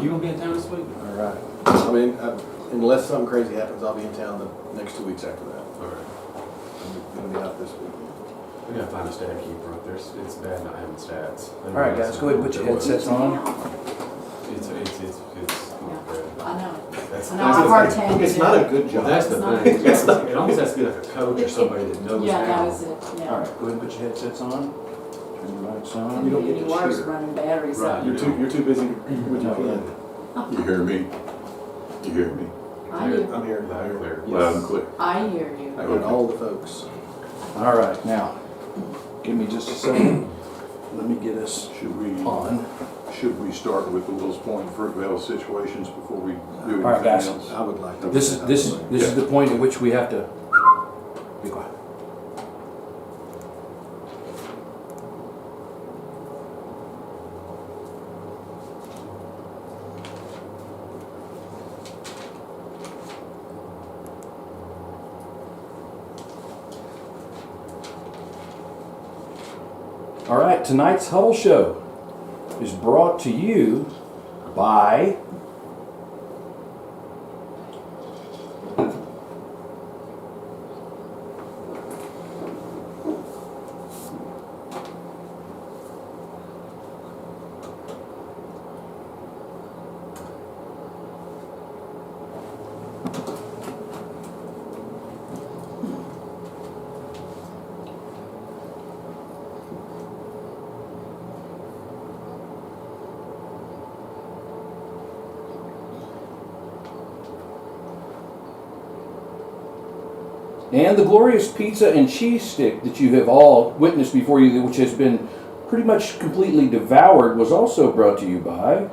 You gonna be in town this week? All right. I mean, unless something crazy happens, I'll be in town the next 2 weeks after that. All right. I'm gonna be out this week. We gotta find a stat keeper up there. It's bad not having stats. All right, guys, go ahead and put your headsets on. It's I know. That's, I know, I hard to It's not a good job. That's the thing. It almost has to be like a coach or somebody that knows Yeah, how. knows it, yeah. All right, go ahead and put your headsets on. Turn your mics on. You don't get Any to worse cheer. running batteries Right. up. You're too busy with your pen. You hear me? You hear me? I hear, I'm here. Loud and clear. Loud and clear. I hear you. I got all the folks. All right, now, give me just a second. Let me get us on. Should we start with the Wills Point and Fruitvale situations before we do All right, guys. anything else? I would like to. This is the point at which we have to be quiet. All right, tonight's Huddle Show is brought to you by and the glorious pizza and cheese stick that you have all witnessed before you, which has been pretty much completely devoured, was also brought to you by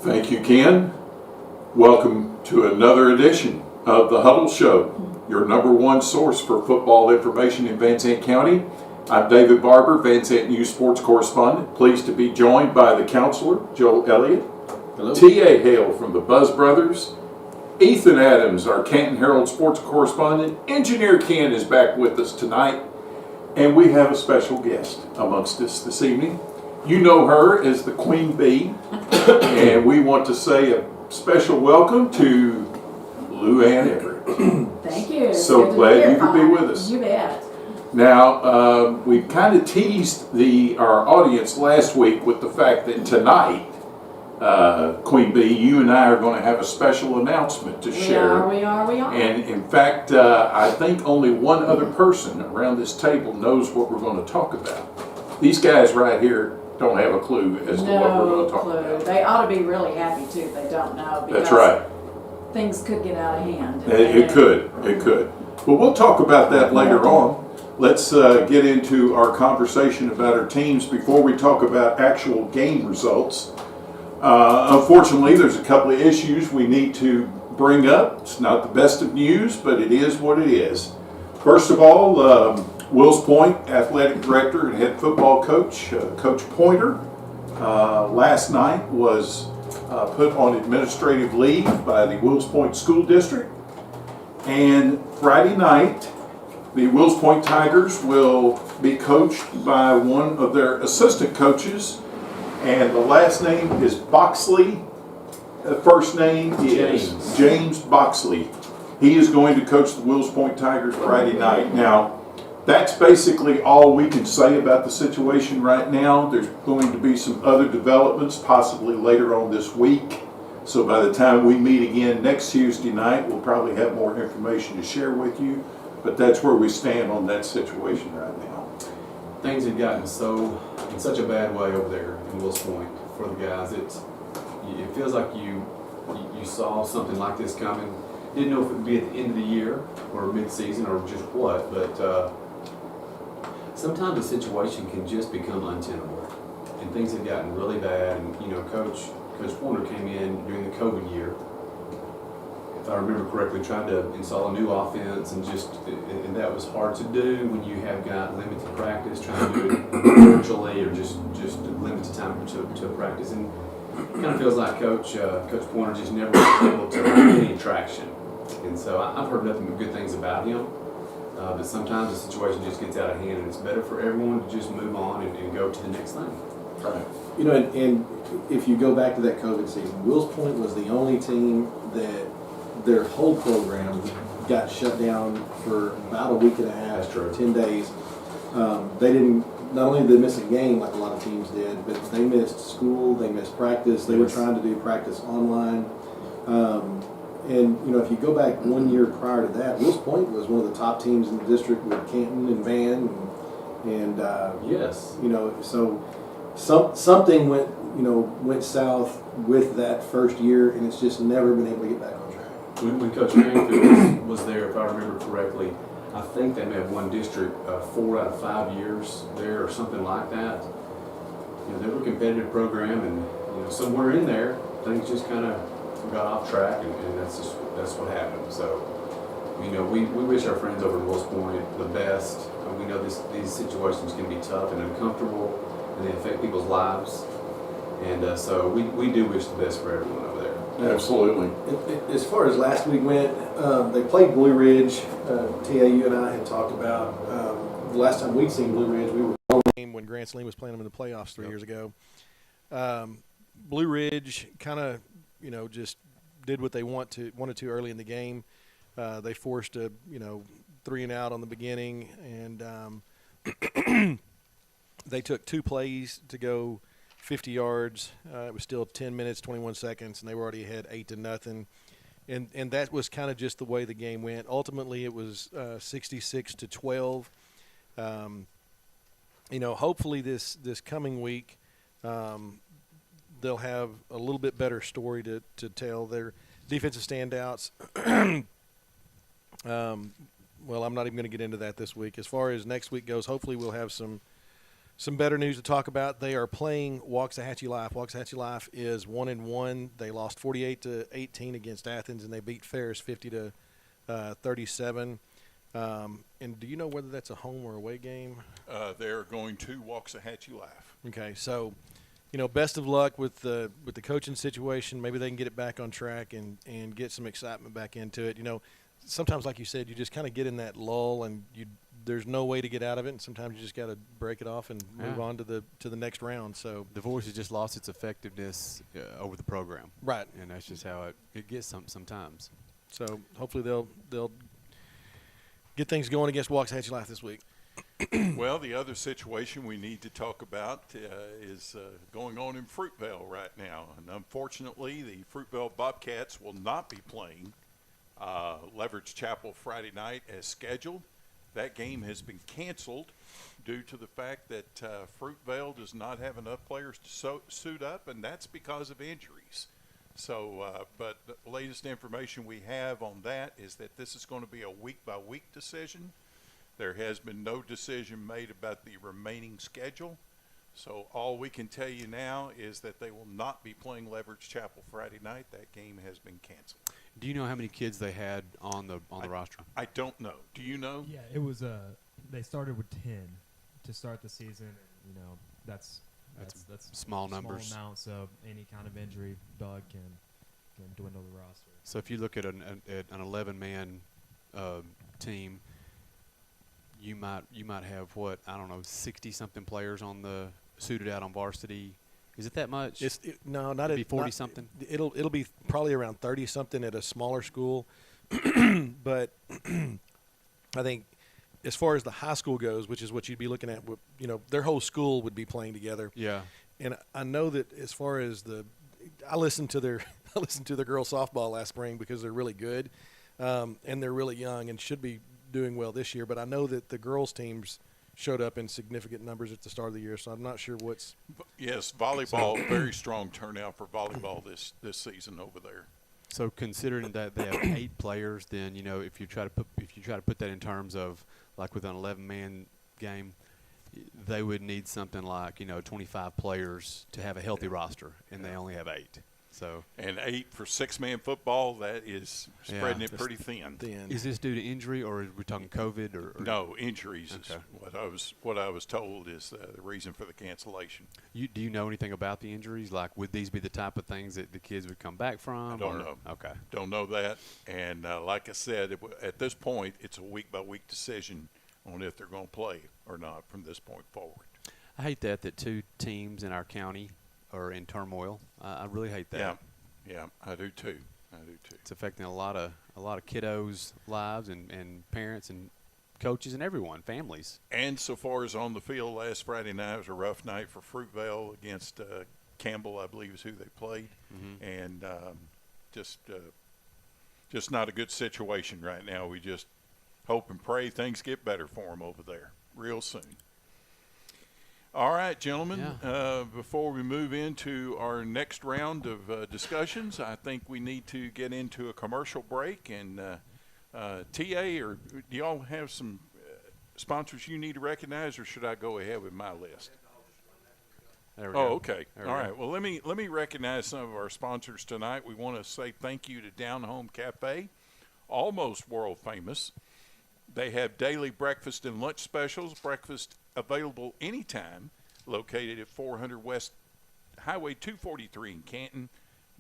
Thank you, Ken. Welcome to another edition of the Huddle Show, your #1 source for football information in Van Zandt County. I'm David Barber, Van Zandt News sports correspondent. Pleased to be joined by the counselor, Joel Elliott. Hello. T.A. Hale from the Buzz Brothers. Ethan Adams, our Canton Herald sports correspondent. Engineer Ken is back with us tonight. And we have a special guest amongst us this evening. You know her as the Queen Bee. And we want to say a special welcome to Lou Ann Everett. Thank you. It's So good to glad be here. you could be with us. You bet. Now, we kind of teased our audience last week with the fact that tonight, Queen Bee, you and I are going to have a special announcement to share. We are. And in fact, I think only one other person around this table knows what we're going to talk about. These guys right here don't have a clue as to what we're going to talk about. They ought to be really happy too if they don't know. That's right. Things could get out of hand. It could. Well, we'll talk about that later on. Let's get into our conversation about our teams before we talk about actual game results. Unfortunately, there's a couple of issues we need to bring up. It's not the best of news, but it is what it is. First of all, Wills Point athletic director and head football coach, Coach Pointer, last night was put on administrative leave by the Wills Point School District. And Friday night, the Wills Point Tigers will be coached by one of their assistant coaches, and the last name is Boxley. The first name is James Boxley. He is going to coach the Wills Point Tigers Friday night. Now, that's basically all we can say about the situation right now. There's going to be some other developments possibly later on this week. So by the time we meet again next Tuesday night, we'll probably have more information to share with you. But that's where we stand on that situation right now. Things had gotten in such a bad way over there in Wills Point for the guys. It feels like you saw something like this coming. Didn't know if it would be at the end of the year or mid-season or just what, but sometimes a situation can just become untenable, and things have gotten really bad. And Coach Pointer came in during the COVID year, if I remember correctly, tried to install a new offense, and and that was hard to do when you have got limited practice, trying to do it virtually or just limited time to practice. And it kind of feels like Coach Pointer just never was able to get any traction. And so I've heard nothing but good things about him. But sometimes the situation just gets out of hand, and it's better for everyone to just move on and go to the next thing. Right. And if you go back to that COVID season, Wills Point was the only team that their whole program got shut down for about a week and a half. That's true. 10 days. They didn't. Not only did they miss a game like a lot of teams did, but they missed school. They missed practice. They were trying to do practice online. And if you go back 1 year prior to that, Wills Point was one of the top teams in the district with Canton and Van, and Yes. so something went south with that first year, and it's just never been able to get back on track. When Coach Cranfield was there, if I remember correctly, I think they may have won district 4 out of 5 years there or something like that. They were a competitive program, and somewhere in there, things just kind of got off track, and that's what happened. So, we wish our friends over at Wills Point the best. We know these situations can be tough and uncomfortable, and they affect people's lives. And so we do wish the best for everyone over there. Absolutely. As far as last week went, they played Blue Ridge. TAU and I had talked about the last time we'd seen Blue Ridge, we were on the game when Grant Saline was playing them in the playoffs 3 years ago. Blue Ridge kind of, just did what they wanted to early in the game. They forced a 3 and out on the beginning, and they took 2 plays to go 50 yards. It was still 10 minutes, 21 seconds, and they were already ahead 8-0. And that was kind of just the way the game went. Ultimately, it was 66-12. Hopefully this coming week they'll have a little bit better story to tell. Their defensive standouts. Well, I'm not even going to get into that this week. As far as next week goes, hopefully we'll have some better news to talk about. They are playing Waxahachie Life. Waxahachie Life is 1-1. They lost 48-18 against Athens, and they beat Ferris 50-37. And do you know whether that's a home or away game? They're going to Waxahachie Life. Okay, so best of luck with the coaching situation. Maybe they can get it back on track and get some excitement back into it. Sometimes, like you said, you just kind of get in that lull, and there's no way to get out of it, and sometimes you just got to break it off and move on to the next round. So the voice has just lost its effectiveness over the program, right, and that's just how it gets sometimes. So hopefully they'll get things going against Waxahachie Life this week. Well, the other situation we need to talk about is going on in Fruitvale right now, and unfortunately, the Fruitvale Bobcats will not be playing Leverage Chapel Friday night as scheduled. That game has been canceled due to the fact that Fruitvale does not have enough players to suit up, and that's because of injuries. So, but the latest information we have on that is that this is going to be a week-by-week decision. There has been no decision made about the remaining schedule. So all we can tell you now is that they will not be playing Leverage Chapel Friday night. That game has been canceled. Do you know how many kids they had on the roster? I don't know. Do you know? Yeah, it was they started with 10 to start the season, and that's small numbers. Small amount, so any kind of injury bug can dwindle the roster. So if you look at an 11-man team, you might have 60-something players on the suited out on varsity. Is it that much? No, not at 40-something. It'll be probably around 30-something at a smaller school, but I think as far as the high school goes, which is what you'd be looking at, their whole school would be playing together. Yeah. And I know that as far as I listened to their girls softball last spring because they're really good, and they're really young and should be doing well this year. But I know that the girls teams showed up in significant numbers at the start of the year, so I'm not sure what's. Yes, volleyball, very strong turnout for volleyball this season over there. So considering that they have 8 players, then if you try to put that in terms of like with an 11-man game, they would need something like 25 players to have a healthy roster, and they only have 8. So And 8 for 6-man football, that is spreading it pretty thin. is this due to injury, or are we talking COVID? Or No, injuries is Okay. what I was told is the reason for the cancellation. Do you know anything about the injuries? Like, would these be the type of things that the kids would come back from? I don't or- know. Okay. Don't know that. And like I said, at this point, it's a week-by-week decision on if they're going to play or not from this point forward. I hate that 2 teams in our county are in turmoil. I really hate that. Yeah, I do too. It's affecting a lot of kiddos' lives and parents and coaches and everyone, families. And so far as on the field, last Friday night was a rough night for Fruitvale against Campbell, I believe is who they played. Mm-hmm. And just not a good situation right now. We just hope and pray things get better for them over there real soon. All right, gentlemen, before we move into our next round of discussions, I think we need to get into a commercial break. And TA, or do y'all have some sponsors you need to recognize, or should I go ahead with my list? There we Oh, go. okay. There we All go. right. Well, let me recognize some of our sponsors tonight. We want to say thank you to Down Home Cafe, almost world famous. They have daily breakfast and lunch specials. Breakfast available anytime. Located at 400 West Highway 243 in Canton,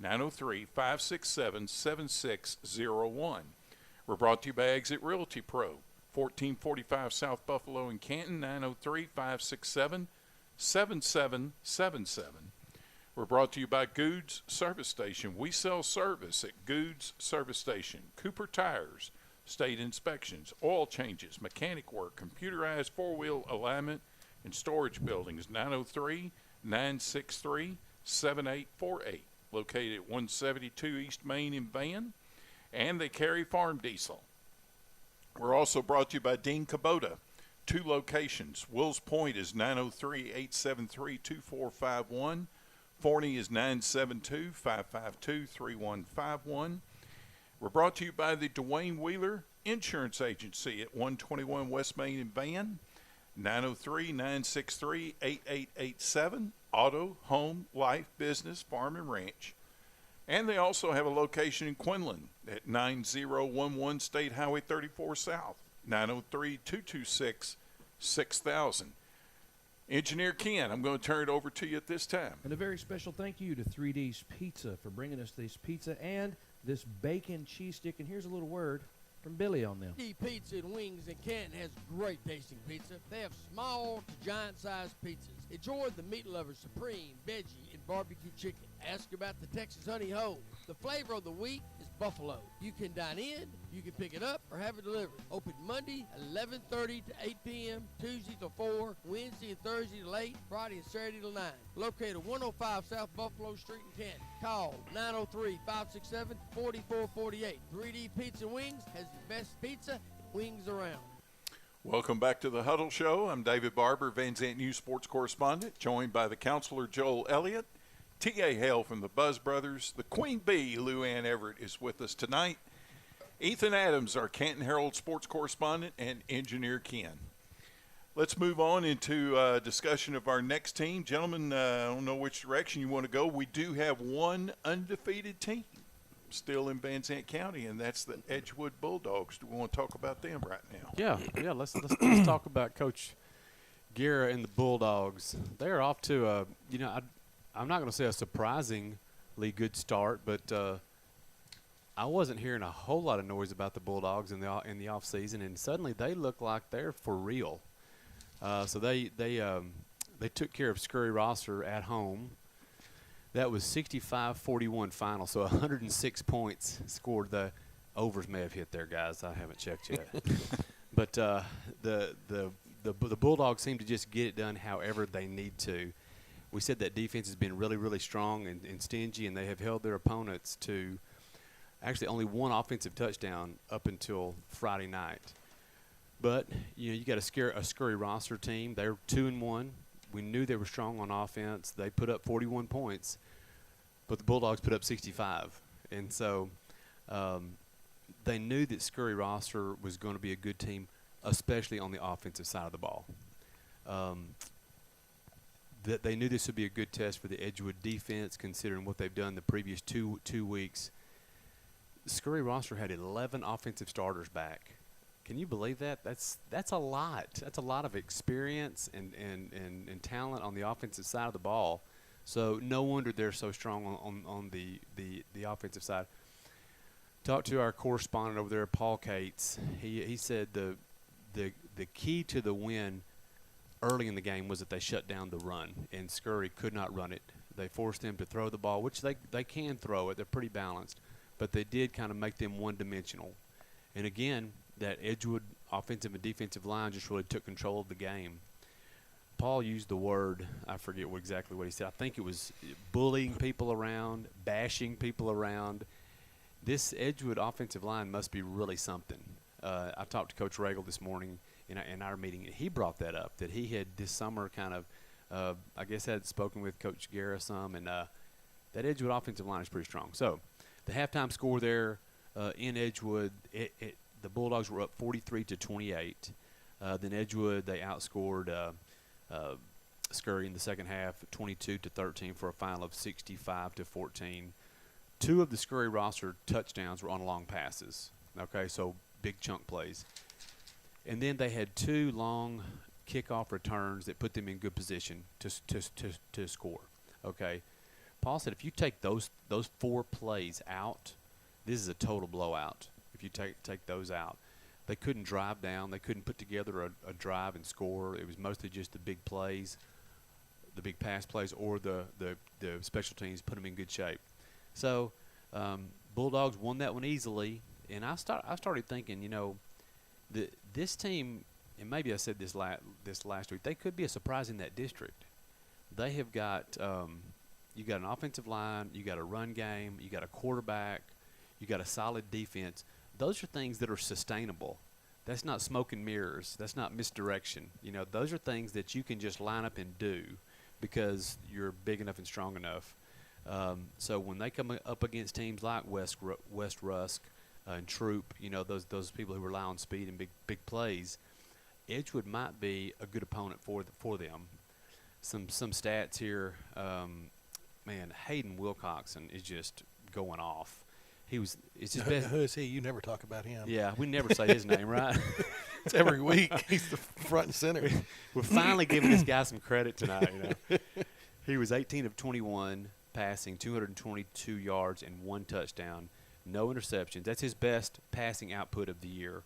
903-567-7601. We're brought to you by Exit Realty Pro, 1445 South Buffalo in Canton, 903-567-7777. We're brought to you by Goods Service Station. We sell service at Goods Service Station. Cooper Tires, state inspections, oil changes, mechanic work, computerized four-wheel alignment, and storage buildings. 903-963-7848. Located at 172 East Main in Van. And they carry farm diesel. We're also brought to you by Dean Kubota. 2 locations. Wills Point is 903-873-2451. Forney is 972-552-3151. We're brought to you by the Dwayne Wheeler Insurance Agency at 121 West Main in Van. 903-963-8887. Auto, home, life, business, farm, and ranch. And they also have a location in Quinlan at 9011 State Highway 34 South, 903-226-6000. Engineer Ken, I'm going to turn it over to you at this time. And a very special thank you to 3D's Pizza for bringing us this pizza and this bacon cheese stick. And here's a little word from Billy on them. 3D Pizza and Wings in Canton has great tasting pizza. They have small to giant sized pizzas. Enjoy the Meat Lover Supreme, Veggie, and Barbecue Chicken. Ask about the Texas Honey Ho. The flavor of the week is buffalo. You can dine in, you can pick it up, or have it delivered. Open Monday, 11:30 to 8 p.m., Tuesday till 4, Wednesday and Thursday till 8, Friday and Saturday till 9. Located 105 South Buffalo Street in Canton. Call 903-567-4448. 3D Pizza and Wings has the best pizza and wings around. Welcome back to the Huddle Show. I'm David Barber, Van Zant News sports correspondent, joined by the counselor Joel Elliott. T.A. Hale from the Buzz Brothers. The Queen Bee, Lou Ann Everett, is with us tonight. Ethan Adams, our Canton Herald sports correspondent, and engineer Ken. Let's move on into discussion of our next team. Gentlemen, I don't know which direction you want to go. We do have one undefeated team still in Van Zant County, and that's the Edgewood Bulldogs. Do we want to talk about them right now? Yeah. Let's talk about Coach Guerra and the Bulldogs. They're off to a, I'm not going to say a surprisingly good start, but I wasn't hearing a whole lot of noise about the Bulldogs in the off season, and suddenly they look like they're for real. So they took care of Scurry Rosser at home. That was 65-41 final, so 106 points scored. The overs may have hit there, guys. I haven't checked yet. But the Bulldogs seem to just get it done however they need to. We said that defense has been really, really strong and stingy, and they have held their opponents to actually only one offensive touchdown up until Friday night. But, you got a Scurry Rosser team. They're 2-1. We knew they were strong on offense. They put up 41 points, but the Bulldogs put up 65. And so they knew that Scurry Rosser was going to be a good team, especially on the offensive side of the ball. that they knew this would be a good test for the Edgewood defense, considering what they've done the previous two weeks. The Scurry roster had 11 offensive starters back. Can you believe that? That's a lot. That's a lot of experience and talent on the offensive side of the ball. So no wonder they're so strong on the offensive side. Talked to our correspondent over there, Paul Cates. He said the key to the win early in the game was that they shut down the run, and Scurry could not run it. They forced them to throw the ball, which they can throw it. They're pretty balanced, but they did kind of make them one-dimensional. And again, that Edgewood offensive and defensive line just really took control of the game. Paul used the word, I forget exactly what he said. I think it was bullying people around, bashing people around. This Edgewood offensive line must be really something. I talked to Coach Regal this morning in our meeting, and he brought that up, that he had this summer kind of, I guess, had spoken with Coach Guerra some, and that Edgewood offensive line is pretty strong. So the halftime score there in Edgewood, the Bulldogs were up 43-28. Then Edgewood, they outscored Scurry in the second half 22-13 for a final of 65-14. Two of the Scurry roster touchdowns were on long passes. Okay, so big chunk plays. And then they had two long kickoff returns that put them in good position to score. Okay, Paul said if you take those 4 plays out, this is a total blowout. If you take those out, they couldn't drive down. They couldn't put together a drive and score. It was mostly just the big plays, the big pass plays, or the special teams put them in good shape. So Bulldogs won that one easily, and I started thinking, this team, and maybe I said this last week, they could be a surprise in that district. They have got you got an offensive line, you got a run game, you got a quarterback, you got a solid defense. Those are things that are sustainable. That's not smoke and mirrors. That's not misdirection. Those are things that you can just line up and do because you're big enough and strong enough. So when they come up against teams like West Rusk and Troop, those people who rely on speed and big plays, Edgewood might be a good opponent for them. Some stats here. Hayden Wilcoxon is just going off. It's his best. Who is he? You never talk about him. Yeah, we never say his name, right? It's every week. He's the front and center. We're finally giving this guy some credit tonight. He was 18 of 21 passing, 222 yards and 1 touchdown, no interceptions. That's his best passing output of the year.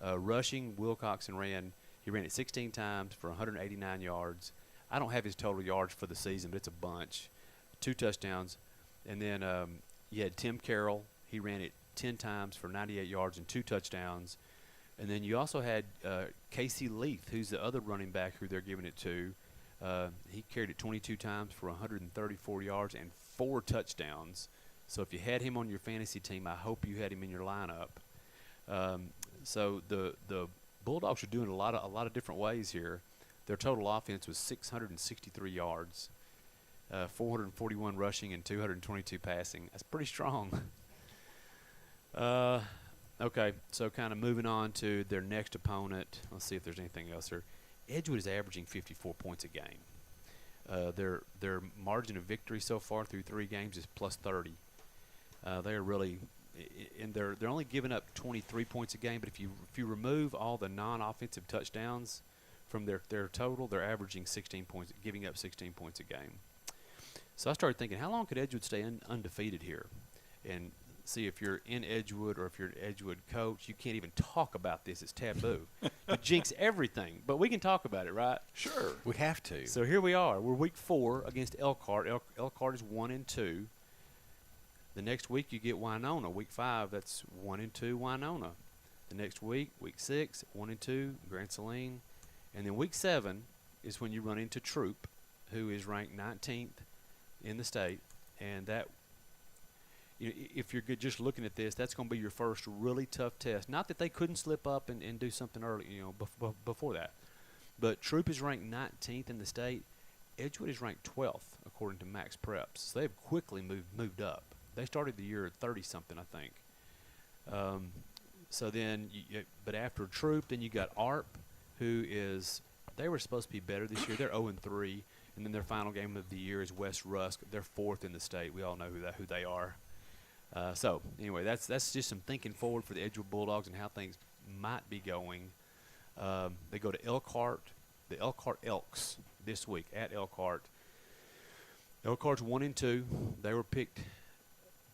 Rushing, Wilcoxon ran it 16 times for 189 yards. I don't have his total yards for the season, but it's a bunch. 2 touchdowns. And then you had Tim Carroll. He ran it 10 times for 98 yards and 2 touchdowns. And then you also had Casey Leith, who's the other running back who they're giving it to. He carried it 22 times for 134 yards and 4 touchdowns. So if you had him on your fantasy team, I hope you had him in your lineup. So the Bulldogs are doing a lot of different ways here. Their total offense was 663 yards, 441 rushing, and 222 passing. That's pretty strong. Okay, so kind of moving on to their next opponent. Let's see if there's anything else here. Edgewood is averaging 54 points a game. Their margin of victory so far through 3 games is plus 30. They're really, and they're only giving up 23 points a game. But if you remove all the non-offensive touchdowns from their total, they're averaging 16 points, giving up 16 points a game. So I started thinking, how long could Edgewood stay undefeated here? And see, if you're in Edgewood or if you're an Edgewood coach, you can't even talk about this. It's taboo. You jinx everything. But we can talk about it, right? Sure. We have to. So here we are. We're week 4 against Elkhart. Elkhart is 1-2. The next week you get Winona. Week 5, that's 1-2 Winona. The next week, week 6, 1-2 Grand Saline. And then week 7 is when you run into Troop, who is ranked 19th in the state. And that, if you're just looking at this, that's going to be your first really tough test. Not that they couldn't slip up and do something early, before that. But Troop is ranked 19th in the state. Edgewood is ranked 12th according to Max Preps. So they've quickly moved up. They started the year at 30-something, I think. So then, but after Troop, then you got ARP, who is they were supposed to be better this year. They're 0-3, and then their final game of the year is West Rusk. They're 4th in the state. We all know who they are. So anyway, that's just some thinking forward for the Edgewood Bulldogs and how things might be going. They go to Elkhart, the Elkhart Elks this week at Elkhart. Elkhart's 1-2. They were picked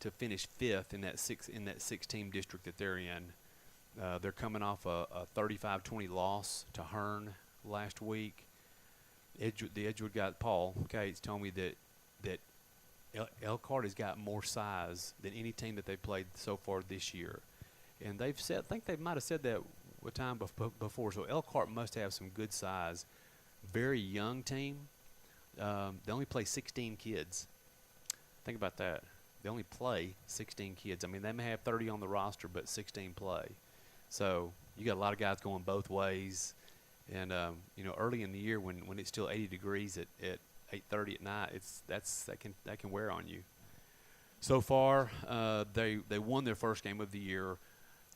to finish 5th in that 6-team district that they're in. They're coming off a 35-20 loss to Hearn last week. The Edgewood guy, Paul Cates, told me that Elkhart has got more size than any team that they've played so far this year. And they've said, I think they might have said that a time before. So Elkhart must have some good size. Very young team. They only play 16 kids. Think about that. They only play 16 kids. I mean, they may have 30 on the roster, but 16 play. So you got a lot of guys going both ways. And early in the year when it's still 80 degrees at 8:30 at night, that can wear on you. So far, they won their first game of the year,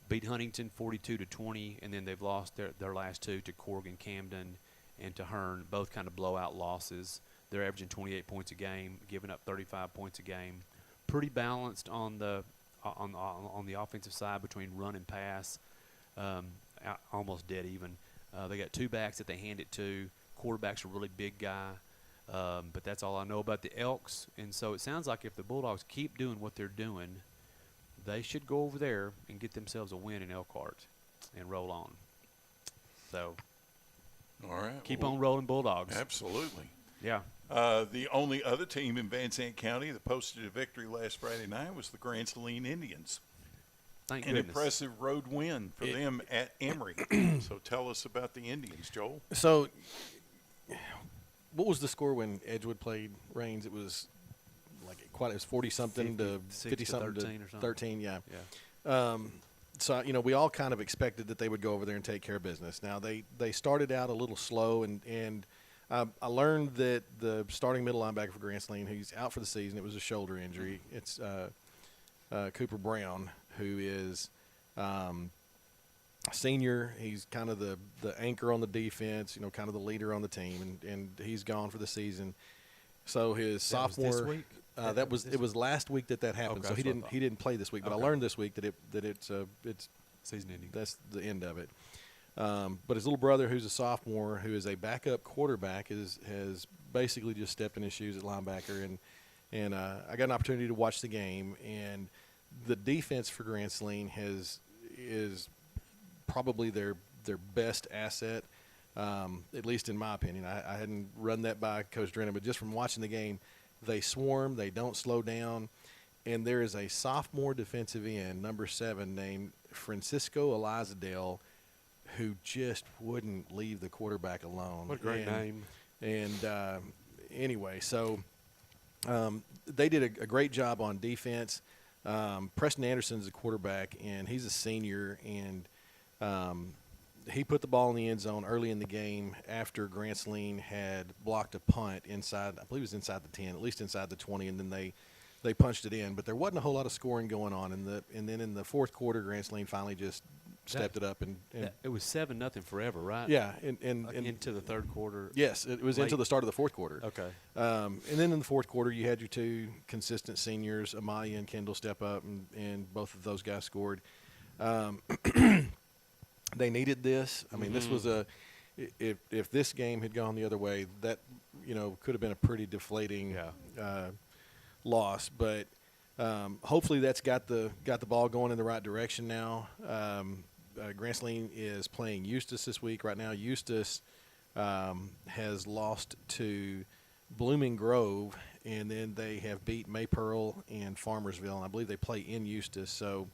beat Huntington 42-20, and then they've lost their last two to Corrigan, Camden, and to Hearn, both kind of blowout losses. They're averaging 28 points a game, giving up 35 points a game. Pretty balanced on the offensive side between run and pass, almost dead even. They got 2 backs that they hand it to. Quarterback's a really big guy. But that's all I know about the Elks. And so it sounds like if the Bulldogs keep doing what they're doing, they should go over there and get themselves a win in Elkhart and roll on. So all right, keep on rolling, Bulldogs. Absolutely. Yeah. The only other team in Van Zandt County that posted a victory last Friday night was the Grand Saline Indians. Thank An goodness. impressive road win for them at Emory. So tell us about the Indians, Joel. So, what was the score when Edgewood played Rains? It was it was 40-something to 50-something to 13 or something. 13, yeah. Yeah. So, we all kind of expected that they would go over there and take care of business. Now, they started out a little slow, and I learned that the starting middle linebacker for Grand Saline, who's out for the season, it was a shoulder injury. It's Cooper Brown, who is a senior. He's kind of the anchor on the defense, kind of the leader on the team, and he's gone for the season. So his sophomore was this week? it was last week that happened. Okay, so he didn't play this week, but I learned this week that it's season ending. That's the end of it. But his little brother, who's a sophomore, who is a backup quarterback, has basically just stepped in his shoes at linebacker, and I got an opportunity to watch the game, and the defense for Grand Saline is probably their best asset, at least in my opinion. I hadn't run that by Coach Drennan, but just from watching the game, they swarm, they don't slow down, and there is a sophomore defensive end, number 7, named Francisco Elizadale, who just wouldn't leave the quarterback alone. What a great name. And anyway, so they did a great job on defense. Preston Anderson's a quarterback, and he's a senior, and he put the ball in the end zone early in the game after Grand Saline had blocked a punt inside, I believe it was inside the 10, at least inside the 20, and then they punched it in. But there wasn't a whole lot of scoring going on. And then in the fourth quarter, Grand Saline finally just stepped it up. And it was 7-0 forever, right? Yeah. And into the third quarter. Yes, it was into the start of the fourth quarter. Okay. And then in the fourth quarter, you had your 2 consistent seniors, Amaya and Kendall, step up, and both of those guys scored. They needed this. I mean, this was if this game had gone the other way, that could have been a pretty deflating loss. But hopefully that's got the ball going in the right direction now. Grand Saline is playing Eustis this week. Right now, Eustis has lost to Blooming Grove, and then they have beat Maypearl and Farmersville, and I believe they play in Eustis. So.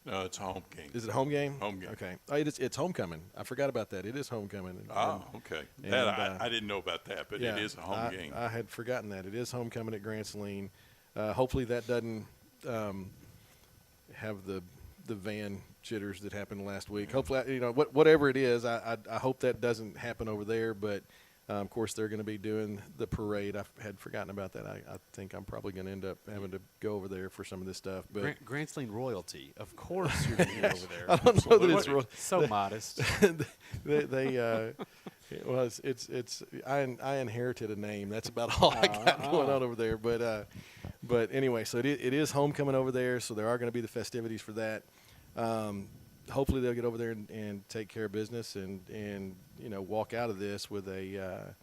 No, it's a home game. Is it a home game? Home game. Okay. Oh, it's homecoming. I forgot about that. It is homecoming. Okay. I didn't know about that, but it is a home game. I had forgotten that. It is homecoming at Grand Saline. Hopefully that doesn't have the van jitters that happened last week. Hopefully, whatever it is, I hope that doesn't happen over there. But Of course, they're going to be doing the parade. I had forgotten about that. I think I'm probably going to end up having to go over there for some of this stuff. But Grant's Lane royalty. Of course you're going to be over there. I don't know that it's real. So modest. Well, I inherited a name. That's about all I got going on over there. But anyway, so it is homecoming over there. So there are going to be the festivities for that. Hopefully they'll get over there and take care of business and walk out of this with a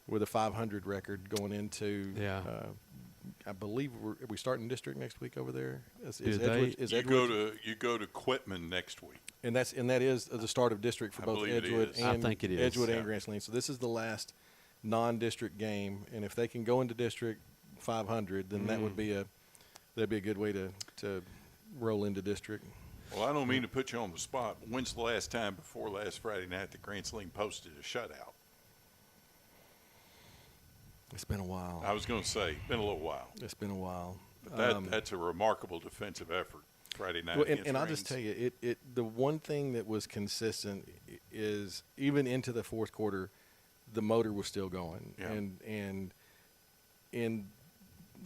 500 record going into. Yeah. I believe we starting district next week over there. You go to Quitman next week, and that is the start of district for both Edgewood and I think it is. Edgewood and Grants Lane. So this is the last non-district game, and if they can go into district 500, then that'd be a good way to roll into district. Well, I don't mean to put you on the spot, but when's the last time before last Friday night that Grants Lane posted a shutout? It's been a while. I was going to say, been a little while. It's been a while. But that's a remarkable defensive effort Friday night. Well, and I'll just tell you, the one thing that was consistent is even into the fourth quarter, the motor was still going. Yeah. And in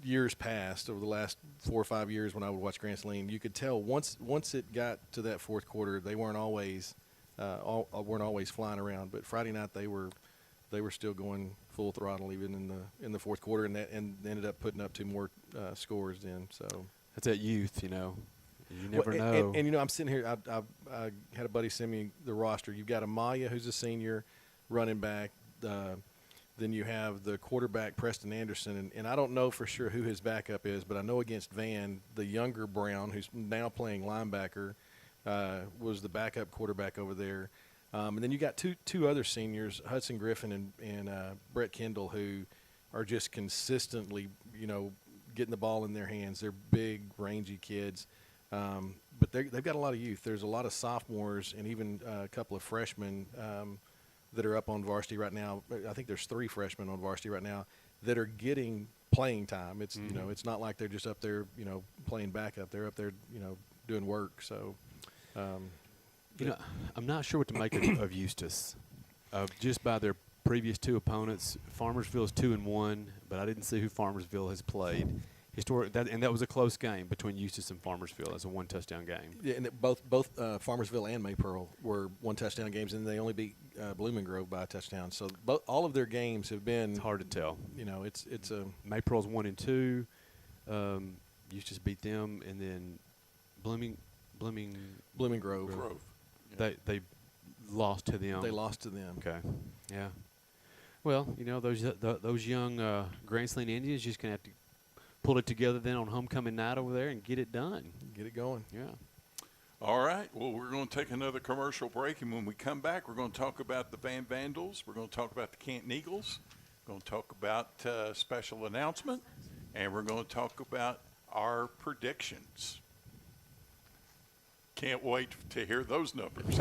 years past, over the last 4 or 5 years when I would watch Grants Lane, you could tell once it got to that fourth quarter, they weren't always flying around. But Friday night they were still going full throttle even in the fourth quarter, and ended up putting up 2 more scores then. So That's that youth, You never know. And I'm sitting here. I had a buddy send me the roster. You've got Amaya, who's a senior running back. Then you have the quarterback, Preston Anderson. And I don't know for sure who his backup is, but I know against Van, the younger Brown, who's now playing linebacker, was the backup quarterback over there. And then you got two other seniors, Hudson Griffin and Brett Kendall, who are just consistently, getting the ball in their hands. They're big, rangy kids. But they've got a lot of youth. There's a lot of sophomores and even a couple of freshmen that are up on varsity right now. I think there's 3 freshmen on varsity right now that are getting playing time. It's it's not like they're just up there playing backup. They're up there doing work. So I'm not sure what to make of Eustis. Just by their previous 2 opponents, Farmersville is 2-1, but I didn't see who Farmersville has played. That was a close game between Eustis and Farmersville. As a 1-touchdown game. Yeah, and both Farmersville and Maypearl were 1-touchdown games, and they only beat Blooming Grove by a touchdown. So all of their games have been. It's hard to tell. It's a Maypearl's 1-2. Eustis beat them, and then Blooming Grove. They lost to them. They lost to them. Okay. Yeah. Well, those young Grants Lane Indians just gonna have to pull it together then on homecoming night over there and get it done. Get it going. Yeah. All right. Well, we're going to take another commercial break, and when we come back, we're going to talk about the Van Vandals. We're going to talk about the Canton Eagles. We're going to talk about special announcement, and we're going to talk about our predictions. Can't wait to hear those numbers.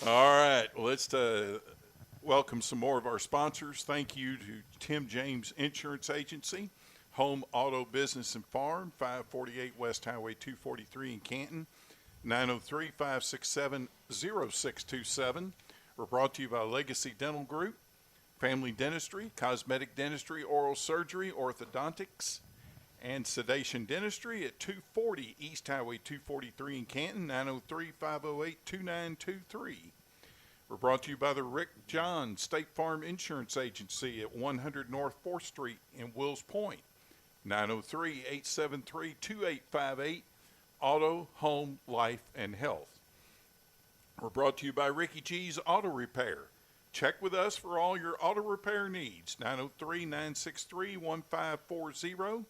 All right. Well, let's welcome some more of our sponsors. Thank you to Tim James Insurance Agency, Home Auto Business and Farm, 548 West Highway 243 in Canton, 903-567-0627. We're brought to you by Legacy Dental Group, Family Dentistry, Cosmetic Dentistry, Oral Surgery, Orthodontics, and Sedation Dentistry at 240 East Highway 243 in Canton, 903-508-2923. We're brought to you by the Rick John State Farm Insurance Agency at 100 North 4th Street in Wills Point, 903-873-2858, Auto, Home, Life, and Health. We're brought to you by Ricky G's Auto Repair. Check with us for all your auto repair needs, 903-963-1540.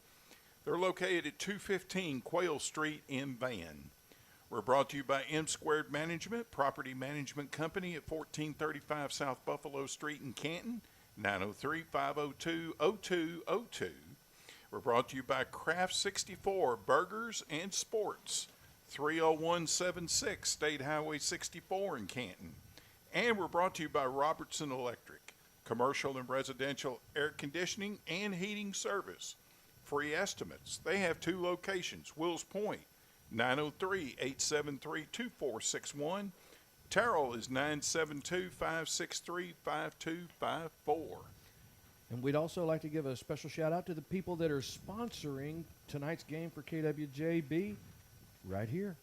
They're located at 215 Quail Street in Van. We're brought to you by M Squared Management, Property Management Company at 1435 South Buffalo Street in Canton, 903-502-0202. We're brought to you by Craft 64 Burgers and Sports, 30176 State Highway 64 in Canton. And we're brought to you by Robertson Electric, commercial and residential air conditioning and heating service. Free estimates. They have 2 locations, Wills Point, 903-873-2461, Terrell is 972-563-5254. And we'd also like to give a special shout out to the people that are sponsoring tonight's game for KWJB right here.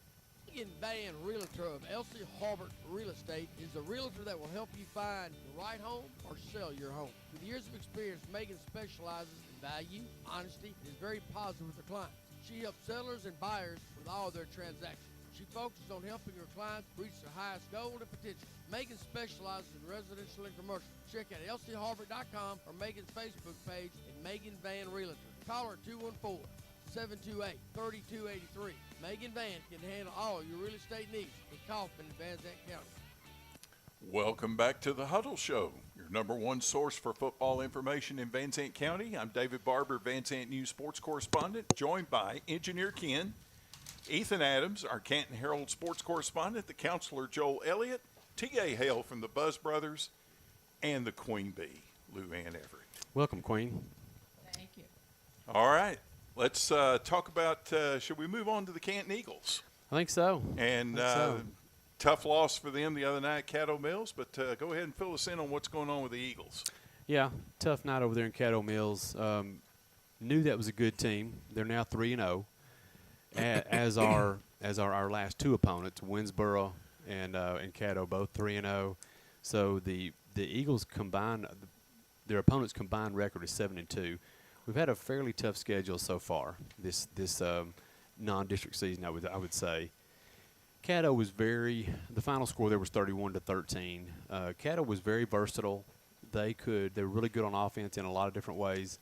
Megan Van, realtor of Elsie Harbert Real Estate, is a realtor that will help you find the right home or sell your home. With years of experience, Megan specializes in value, honesty, and is very positive with her clients. She helps sellers and buyers with all their transactions. She focuses on helping her clients reach their highest goal and potential. Megan specializes in residential and commercial. Check out lcharbert.com or Megan's Facebook page at Megan Van Realtor. Call her 214-728-3283. Megan Van can handle all your real estate needs in Kaufman and Van Zandt County. Welcome back to the Huddle Show, your number one source for football information in Van Zandt County. I'm David Barber, Van Zandt News sports correspondent, joined by Engineer Ken, Ethan Adams, our Canton Herald sports correspondent, the counselor Joel Elliott, T.A. Hale from the Buzz Brothers, and the Queen Bee, Lou Ann Everett. Welcome, Queen. Thank you. All right, let's talk about, should we move on to the Canton Eagles? I think so. And tough loss for them the other night at Caddo Mills, but go ahead and fill us in on what's going on with the Eagles. Yeah, tough night over there in Caddo Mills. Knew that was a good team. They're now 3-0, as are our last two opponents, Winsboro and Caddo, both 3-0. So the Eagles combined, their opponents' combined record is 7-2. We've had a fairly tough schedule so far this non-district season. I would say. Caddo was the final score there was 31-13. Caddo was very versatile. They were really good on offense in a lot of different ways.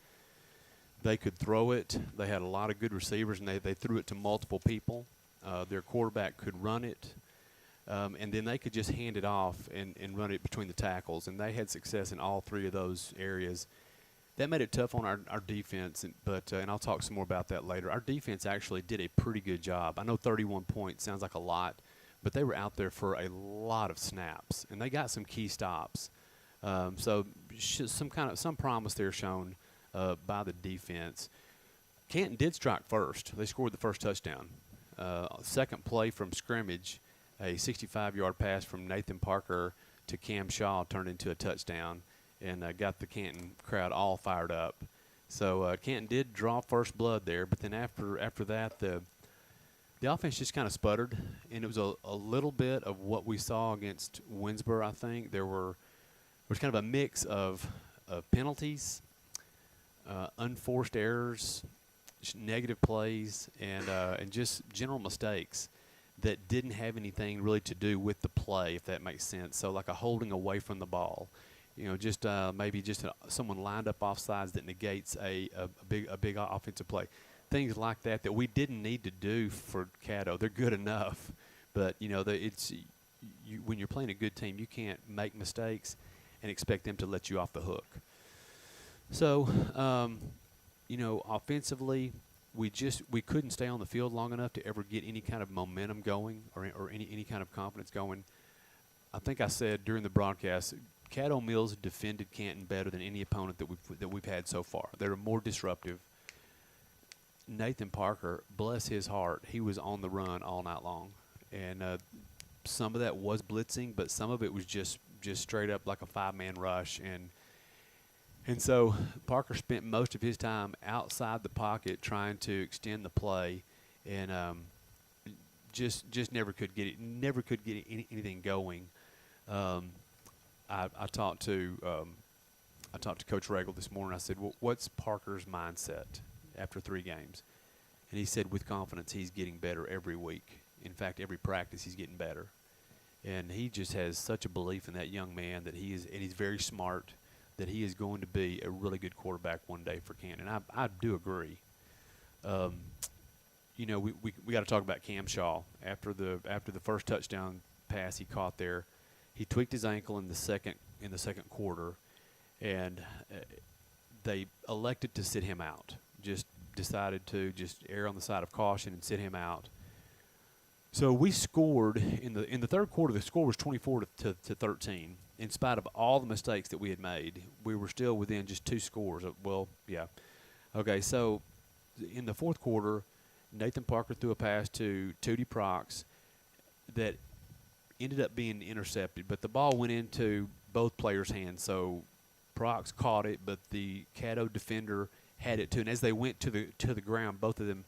They could throw it. They had a lot of good receivers, and they threw it to multiple people. Their quarterback could run it, and then they could just hand it off and run it between the tackles, and they had success in all three of those areas. That made it tough on our defense, and I'll talk some more about that later. Our defense actually did a pretty good job. I know 31 points sounds like a lot, but they were out there for a lot of snaps, and they got some key stops. So some promise there shown by the defense. Canton did strike first. They scored the first touchdown. Second play from scrimmage, a 65-yard pass from Nathan Parker to Cam Shaw turned into a touchdown, and got the Canton crowd all fired up. So Canton did draw first blood there, but then after that, the offense just kind of sputtered, and it was a little bit of what we saw against Winsboro, I think. There was kind of a mix of penalties, unforced errors, negative plays, and just general mistakes that didn't have anything really to do with the play, if that makes sense. So like a holding away from the ball. Just maybe just someone lined up offsides that negates a big offensive play. Things like that we didn't need to do for Caddo. They're good enough, but when you're playing a good team, you can't make mistakes and expect them to let you off the hook. So, offensively, we couldn't stay on the field long enough to ever get any kind of momentum going or any kind of confidence going. I think I said during the broadcast, Caddo Mills defended Canton better than any opponent that we've had so far. They were more disruptive. Nathan Parker, bless his heart, he was on the run all night long, and some of that was blitzing, but some of it was just straight up like a 5-man rush, and so Parker spent most of his time outside the pocket trying to extend the play, and just never could get anything going. I talked to Coach Regal this morning. I said, well, what's Parker's mindset after 3 games? And he said, with confidence, he's getting better every week. In fact, every practice he's getting better. And he just has such a belief in that young man that he's very smart, that he is going to be a really good quarterback one day for Canton. And I do agree. We got to talk about Cam Shaw. After the first touchdown pass he caught there, he tweaked his ankle in the second quarter, and they elected to sit him out. Just decided to just err on the side of caution and sit him out. So we scored in the third quarter. The score was 24-13. In spite of all the mistakes that we had made, we were still within just 2 scores. Well, yeah. Okay, so in the fourth quarter, Nathan Parker threw a pass to Tootie Prox that ended up being intercepted, but the ball went into both players' hands. So Prox caught it, but the Caddo defender had it too. And as they went to the ground, both of them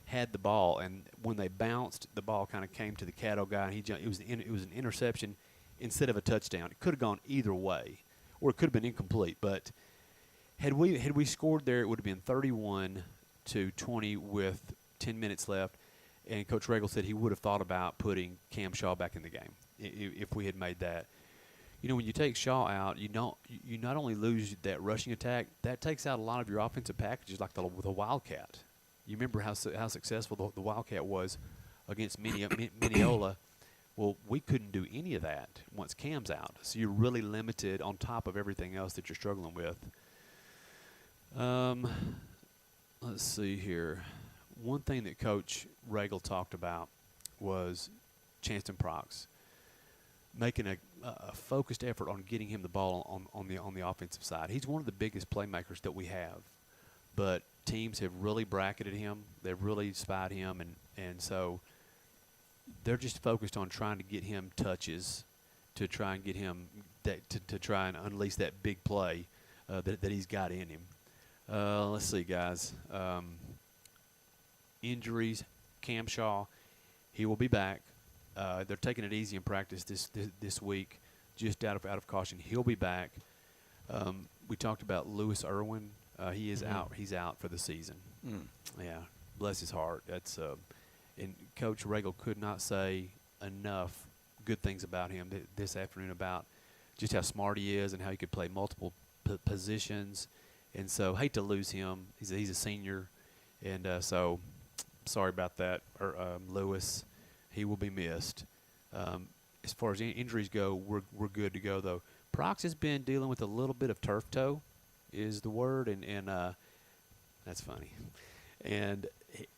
had the ball. And when they bounced, the ball kind of came to the Caddo guy, and he jumped. It was an interception instead of a touchdown. It could have gone either way, or it could have been incomplete. But had we scored there, it would have been 31-20 with 10 minutes left. And Coach Regal said he would have thought about putting Cam Shaw back in the game if we had made that. You know, when you take Shaw out, you not only lose that rushing attack, that takes out a lot of your offensive packages, like the Wildcat. You remember how successful the Wildcat was against Mineola. Well, we couldn't do any of that once Cam's out. So you're really limited on top of everything else that you're struggling with. Let's see here. One thing that Coach Regal talked about was Chanston Prox making a focused effort on getting him the ball on the offensive side. He's one of the biggest playmakers that we have, but teams have really bracketed him. They've really spied him, and so they're just focused on trying to get him touches to try and get him to try and unleash that big play that he's got in him. Let's see, guys. Injuries, Cam Shaw, he will be back. They're taking it easy in practice this week, just out of caution. He'll be back. We talked about Lewis Irwin. He is out. He's out for the season. Yeah, bless his heart. That's and Coach Regal could not say enough good things about him this afternoon, about just how smart he is and how he could play multiple positions. And so, hate to lose him. He's a senior, and so sorry about that, Lewis. He will be missed. As far as injuries go, we're good to go, though. Prox has been dealing with a little bit of turf toe, is the word, and that's funny. And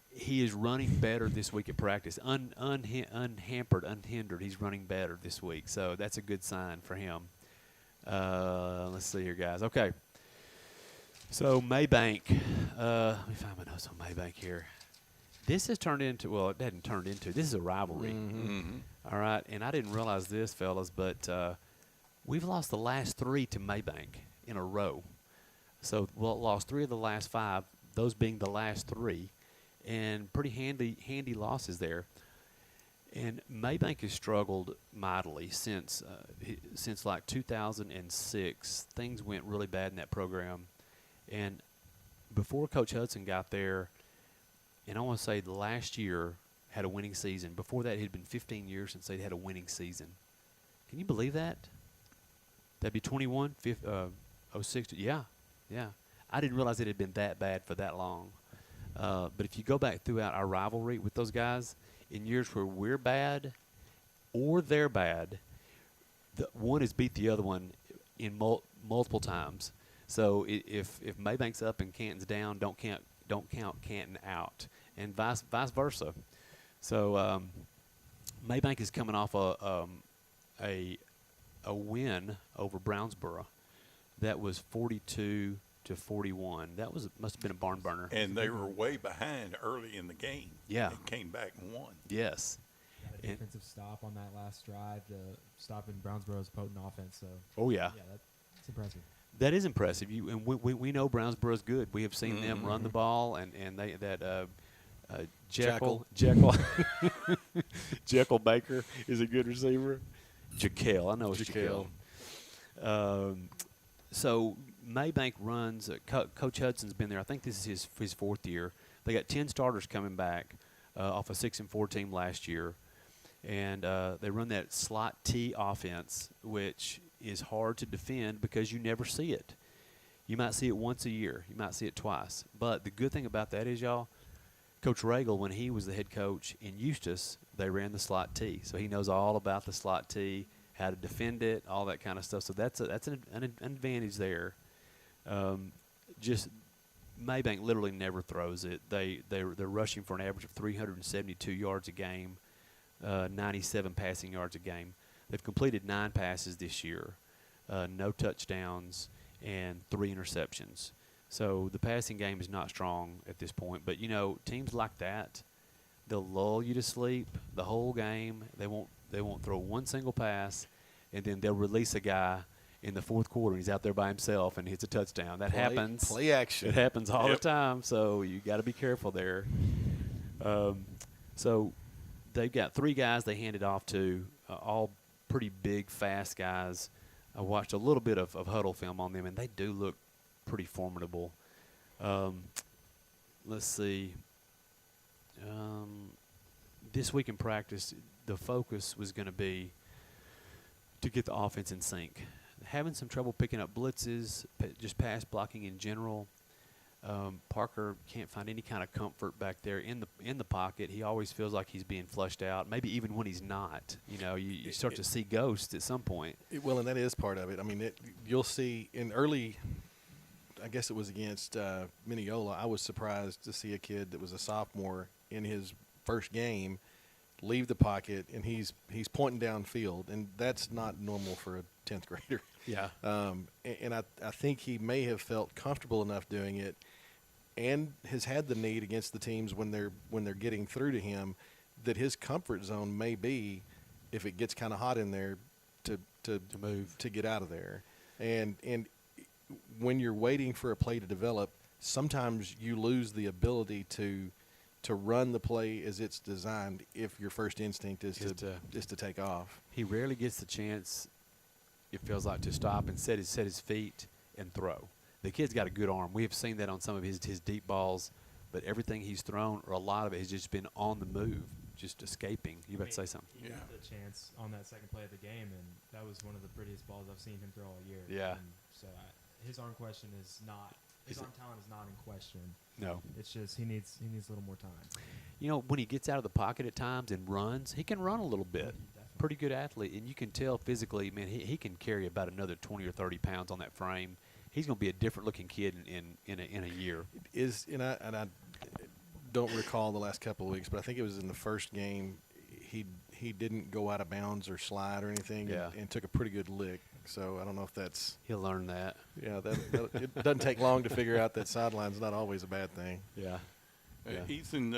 he is running better this week at practice, unhampered, unhindered. He's running better this week, so that's a good sign for him. Let's see here, guys. Okay. So Maybank, let me find my notes on Maybank here. This has turned into, well, it hadn't turned into, this is a rivalry. All right, and I didn't realize this, fellas, but we've lost the last 3 to Maybank in a row. So lost 3 of the last 5, those being the last 3, and pretty handy losses there. And Maybank has struggled mightily since like 2006. Things went really bad in that program. And before Coach Hudson got there, and I want to say the last year had a winning season. Before that, it had been 15 years since they'd had a winning season. Can you believe that? That'd be 21, 06. Yeah. I didn't realize it had been that bad for that long. But if you go back throughout our rivalry with those guys, in years where we're bad or they're bad, one has beat the other one in multiple times. So if Maybank's up and Canton's down, don't count Canton out, and vice versa. So Maybank is coming off a win over Brownsboro. That was 42-41. That must have been a barn burner. And they were way behind early in the game. Yeah. And came back and won. Yes. A defensive stop on that last drive to stop in Brownsboro's potent offense. So. Oh yeah. Yeah, that's impressive. That is impressive. We know Brownsboro's good. We have seen them run the ball, and they Jekyll Jekyll Baker is a good receiver. Jekyll, I know it's Jekyll. So Maybank runs. Coach Hudson's been there. I think this is his 4th year. They got 10 starters coming back off a 6-4 team last year, and they run that slot T offense, which is hard to defend because you never see it. You might see it once a year. You might see it twice. But the good thing about that is, y'all, Coach Regal, when he was the head coach in Eustis, they ran the slot T. So he knows all about the slot T, how to defend it, all that kind of stuff. So that's an advantage there. Just Maybank literally never throws it. They're rushing for an average of 372 yards a game, 97 passing yards a game. They've completed 9 passes this year, no touchdowns, and 3 interceptions. So the passing game is not strong at this point. But, you know, teams like that, they'll lull you to sleep the whole game. They won't They won't throw one single pass, and then they'll release a guy in the fourth quarter. He's out there by himself and hits a touchdown. That happens. Play action. It happens all the time, so you got to be careful there. So they've got 3 guys they handed off to, all pretty big, fast guys. I watched a little bit of huddle film on them, and they do look pretty formidable. Let's see. This week in practice, the focus was going to be to get the offense in sync. Having some trouble picking up blitzes, just pass blocking in general. Parker can't find any kind of comfort back there in the pocket. He always feels like he's being flushed out, maybe even when he's not. You know, you start to see ghosts at some point. Well, and that is part of it. I mean, you'll see in early, I guess it was against Mineola, I was surprised to see a kid that was a sophomore in his first game leave the pocket, and he's pointing downfield, and that's not normal for a 10th grader. Yeah. And I think he may have felt comfortable enough doing it, and has had the need against the teams when they're getting through to him, that his comfort zone may be, if it gets kind of hot in there, to move, to get out of there. And when you're waiting for a play to develop, sometimes you lose the ability to run the play as it's designed if your first instinct is to take off. He rarely gets the chance, it feels like, to stop and set his feet and throw. The kid's got a good arm. We have seen that on some of his deep balls, but everything he's thrown, or a lot of it, has just been on the move, just escaping. You about to say something? He got the chance on that second play of the game, and that was one of the prettiest balls I've seen him throw all year. Yeah. And so his arm question is not – his arm talent is not in question. No. It's just he needs a little more time. You know, when he gets out of the pocket at times and runs, he can run a little bit. Pretty good athlete, and you can tell physically, man, he can carry about another 20 or 30 pounds on that frame. He's going to be a different-looking kid in a year. I don't recall the last couple of weeks, but I think it was in the first game he didn't go out of bounds or slide or anything, and took a pretty good lick. So I don't know if that's – he'll learn that. Yeah, it doesn't take long to figure out that sideline's not always a bad thing. Yeah. Ethan,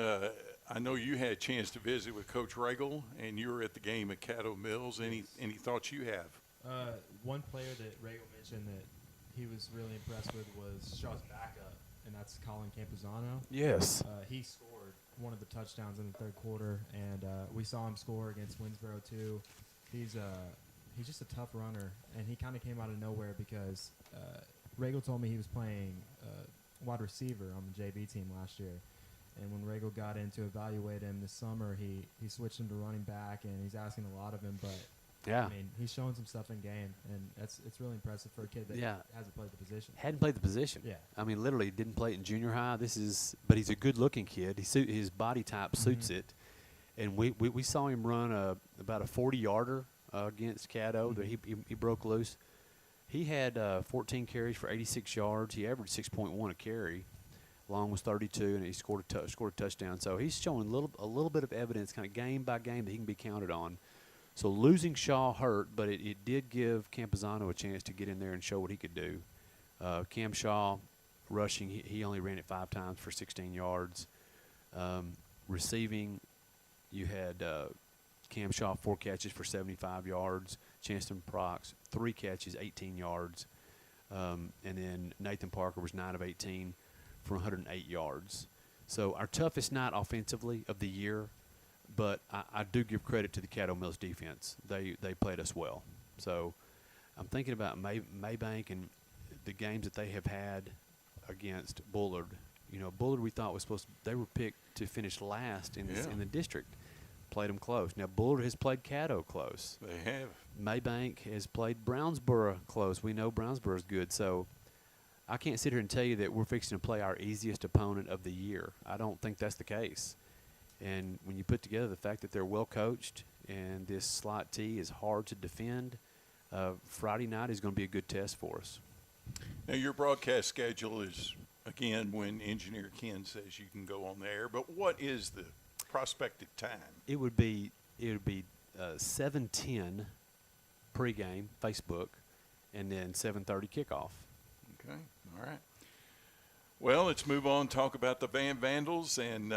I know you had a chance to visit with Coach Regal, and you were at the game at Caddo Mills. Any thoughts you have? One player that Regal mentioned that he was really impressed with was Shaw's backup, and that's Colin Capuzano. Yes. He scored one of the touchdowns in the third quarter, and we saw him score against Winsboro too. He's just a tough runner, and he kind of came out of nowhere because Regal told me he was playing wide receiver on the JV team last year. And when Regal got in to evaluate him this summer, he switched him to running back, and he's asking a lot of him. But I mean, he's showing some stuff in game, and it's really impressive for a kid that hasn't played the position. Hadn't played the position. Yeah. I mean, literally didn't play it in junior high. But he's a good-looking kid. His body type suits it, and we saw him run about a 40-yarder against Caddo that he broke loose. He had 14 carries for 86 yards. He averaged 6.1 a carry. Long was 32, and he scored a touchdown. So he's showing a little bit of evidence, kind of game by game, that he can be counted on. So losing Shaw hurt, but it did give Capuzano a chance to get in there and show what he could do. Cam Shaw, rushing, he only ran it 5 times for 16 yards. Receiving, you had Cam Shaw 4 catches for 75 yards. Chancellor Prox 3 catches, 18 yards. And then Nathan Parker was 9 of 18 for 108 yards. So our toughest night offensively of the year, but I do give credit to the Caddo Mills defense. They played us well. So I'm thinking about Maybank and the games that they have had against Bullard. You know, Bullard we thought they were picked to finish last in the district. Played them close. Now Bullard has played Caddo close. They have. Maybank has played Brownsboro close. We know Brownsboro is good. So I can't sit here and tell you that we're fixing to play our easiest opponent of the year. I don't think that's the case. And when you put together the fact that they're well coached and this slot T is hard to defend, Friday night is going to be a good test for us. Now your broadcast schedule is, again, when Engineer Ken says you can go on the air, but what is the prospective time? It would be 7:10 pregame, Facebook, and then 7:30 kickoff. Okay, all right. Well, let's move on, talk about the Van Vandals, and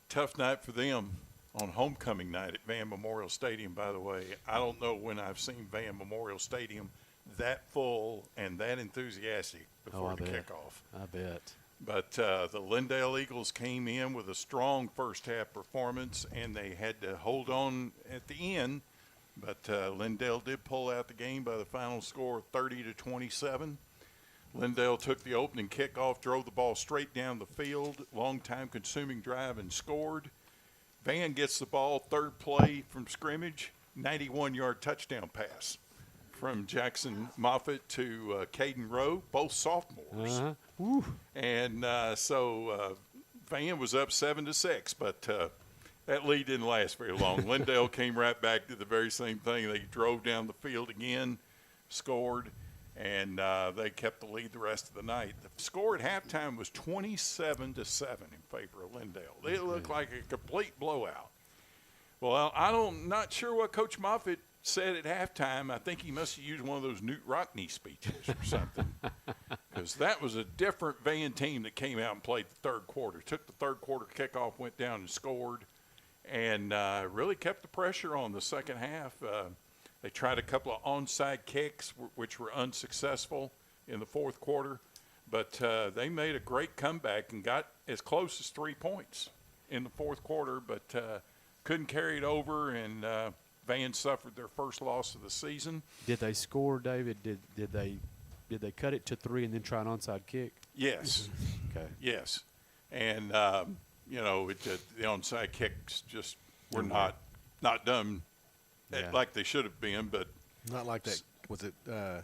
tough night for them on homecoming night at Van Memorial Stadium, by the way. I don't know when I've seen Van Memorial Stadium that full and that enthusiastic before the kickoff. I bet. But the Lindale Eagles came in with a strong first half performance, and they had to hold on at the end. But Lindale did pull out the game by the final score of 30-27. Lindale took the opening kickoff, drove the ball straight down the field, long time consuming drive, and scored. Van gets the ball, third play from scrimmage, 91-yard touchdown pass from Jackson Moffitt to Caden Rowe, both sophomores. And so Van was up 7-6, but that lead didn't last very long. Lindale came right back to the very same thing. They drove down the field again, scored, and they kept the lead the rest of the night. The score at halftime was 27-7 in favor of Lindale. It looked like a complete blowout. Well, I'm not sure what Coach Moffitt said at halftime. I think he must have used one of those Newt Rockney speeches or something, because that was a different Van team that came out and played the third quarter. Took the third quarter kickoff, went down and scored, and really kept the pressure on the second half. They tried a couple of onside kicks, which were unsuccessful in the fourth quarter, but they made a great comeback and got as close as 3 points in the fourth quarter, but couldn't carry it over, and Van suffered their first loss of the season. Did they score, David? Did they cut it to 3 and then try an onside kick? Yes. Okay. Yes. And, the onside kicks just were not done like they should have been, but Not like that. Was it the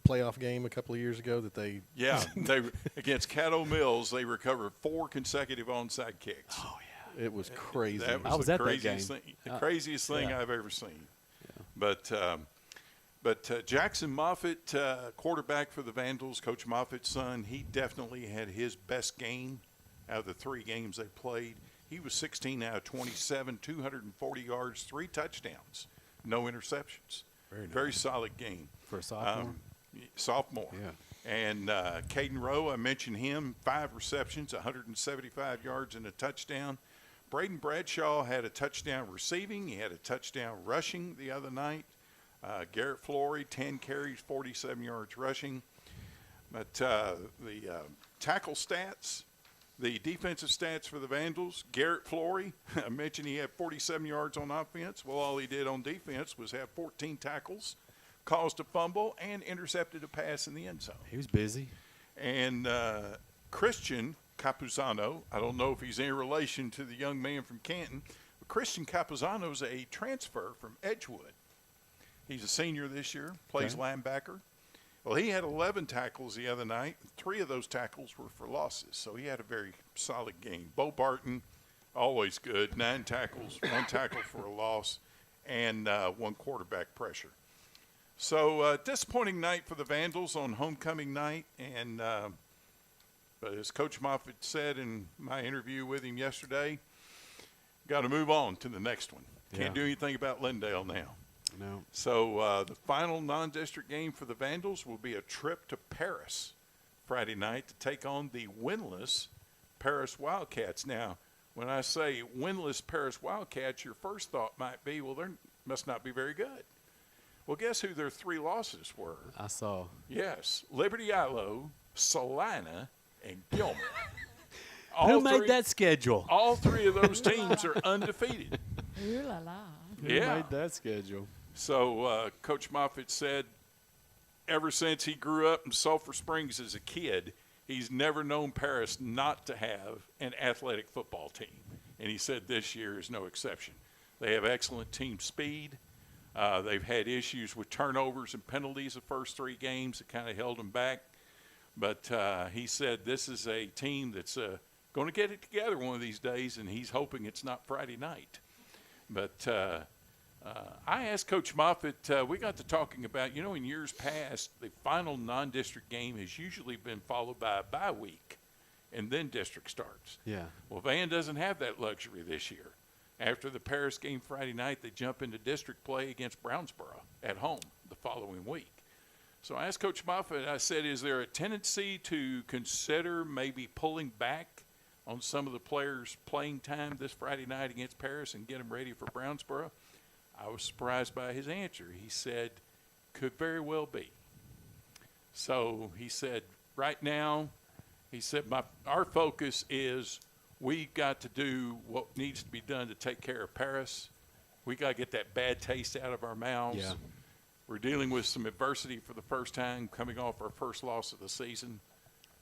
playoff game a couple of years ago that they? yeah, they against Caddo Mills, they recovered 4 consecutive onside kicks. Oh yeah, It was crazy. That I was was the at that craziest game. thing. The craziest thing yeah. I've ever seen. Yeah. But Jackson Moffitt, quarterback for the Vandals, Coach Moffitt's son, he definitely had his best game out of the 3 games they played. He was 16 out of 27, 240 yards, 3 touchdowns, no interceptions. Very solid game. for a sophomore. Sophomore. Yeah. And Caden Rowe, I mentioned him, 5 receptions, 175 yards and a touchdown. Braden Bradshaw had a touchdown receiving. He had a touchdown rushing the other night. Garrett Flory, 10 carries, 47 yards rushing. But the tackle stats, the defensive stats for the Vandals, Garrett Flory, I mentioned he had 47 yards on offense. Well, all he did on defense was have 14 tackles, caused a fumble, and intercepted a pass in the end zone. He was busy. And Christian Capuzano, I don't know if he's any relation to the young man from Canton, but Christian Capuzano is a transfer from Edgewood. He's a senior this year, plays linebacker. Well, he had 11 tackles the other night. 3 of those tackles were for losses, so he had a very solid game. Bo Barton, always good, 9 tackles, 1 tackle for a loss, and 1 quarterback pressure. So disappointing night for the Vandals on homecoming night, and but as Coach Moffitt said in my interview with him yesterday, got to move on to the next one. Can't do anything about Lindale now. No. So the final non-district game for the Vandals will be a trip to Paris Friday night to take on the winless Paris Wildcats. Now, when I say winless Paris Wildcats, your first thought might be, well, they must not be very good. Well, guess who their 3 losses were? I saw. Yes, Liberty Ilo, Salina, and Gilmer. Who made that schedule? All 3 of those teams are undefeated. Ooh la la. Who made that schedule? So Coach Moffitt said ever since he grew up in Sulphur Springs as a kid, he's never known Paris not to have an athletic football team. And he said this year is no exception. They have excellent team speed. They've had issues with turnovers and penalties the first 3 games that kind of held them back. But he said this is a team that's going to get it together one of these days, and he's hoping it's not Friday night. But I asked Coach Moffitt, we got to talking about, in years past, the final non-district game has usually been followed by a bye week, and then district starts. Yeah. Well, Van doesn't have that luxury this year. After the Paris game Friday night, they jump into district play against Brownsboro at home the following week. So I asked Coach Moffitt, I said, is there a tendency to consider maybe pulling back on some of the players' playing time this Friday night against Paris and get them ready for Brownsboro, I was surprised by his answer. He said, could very well be. So he said, right now, he said, our focus is we've got to do what needs to be done to take care of Paris. We got to get that bad taste out of our mouths. Yeah. We're dealing with some adversity for the first time, coming off our first loss of the season.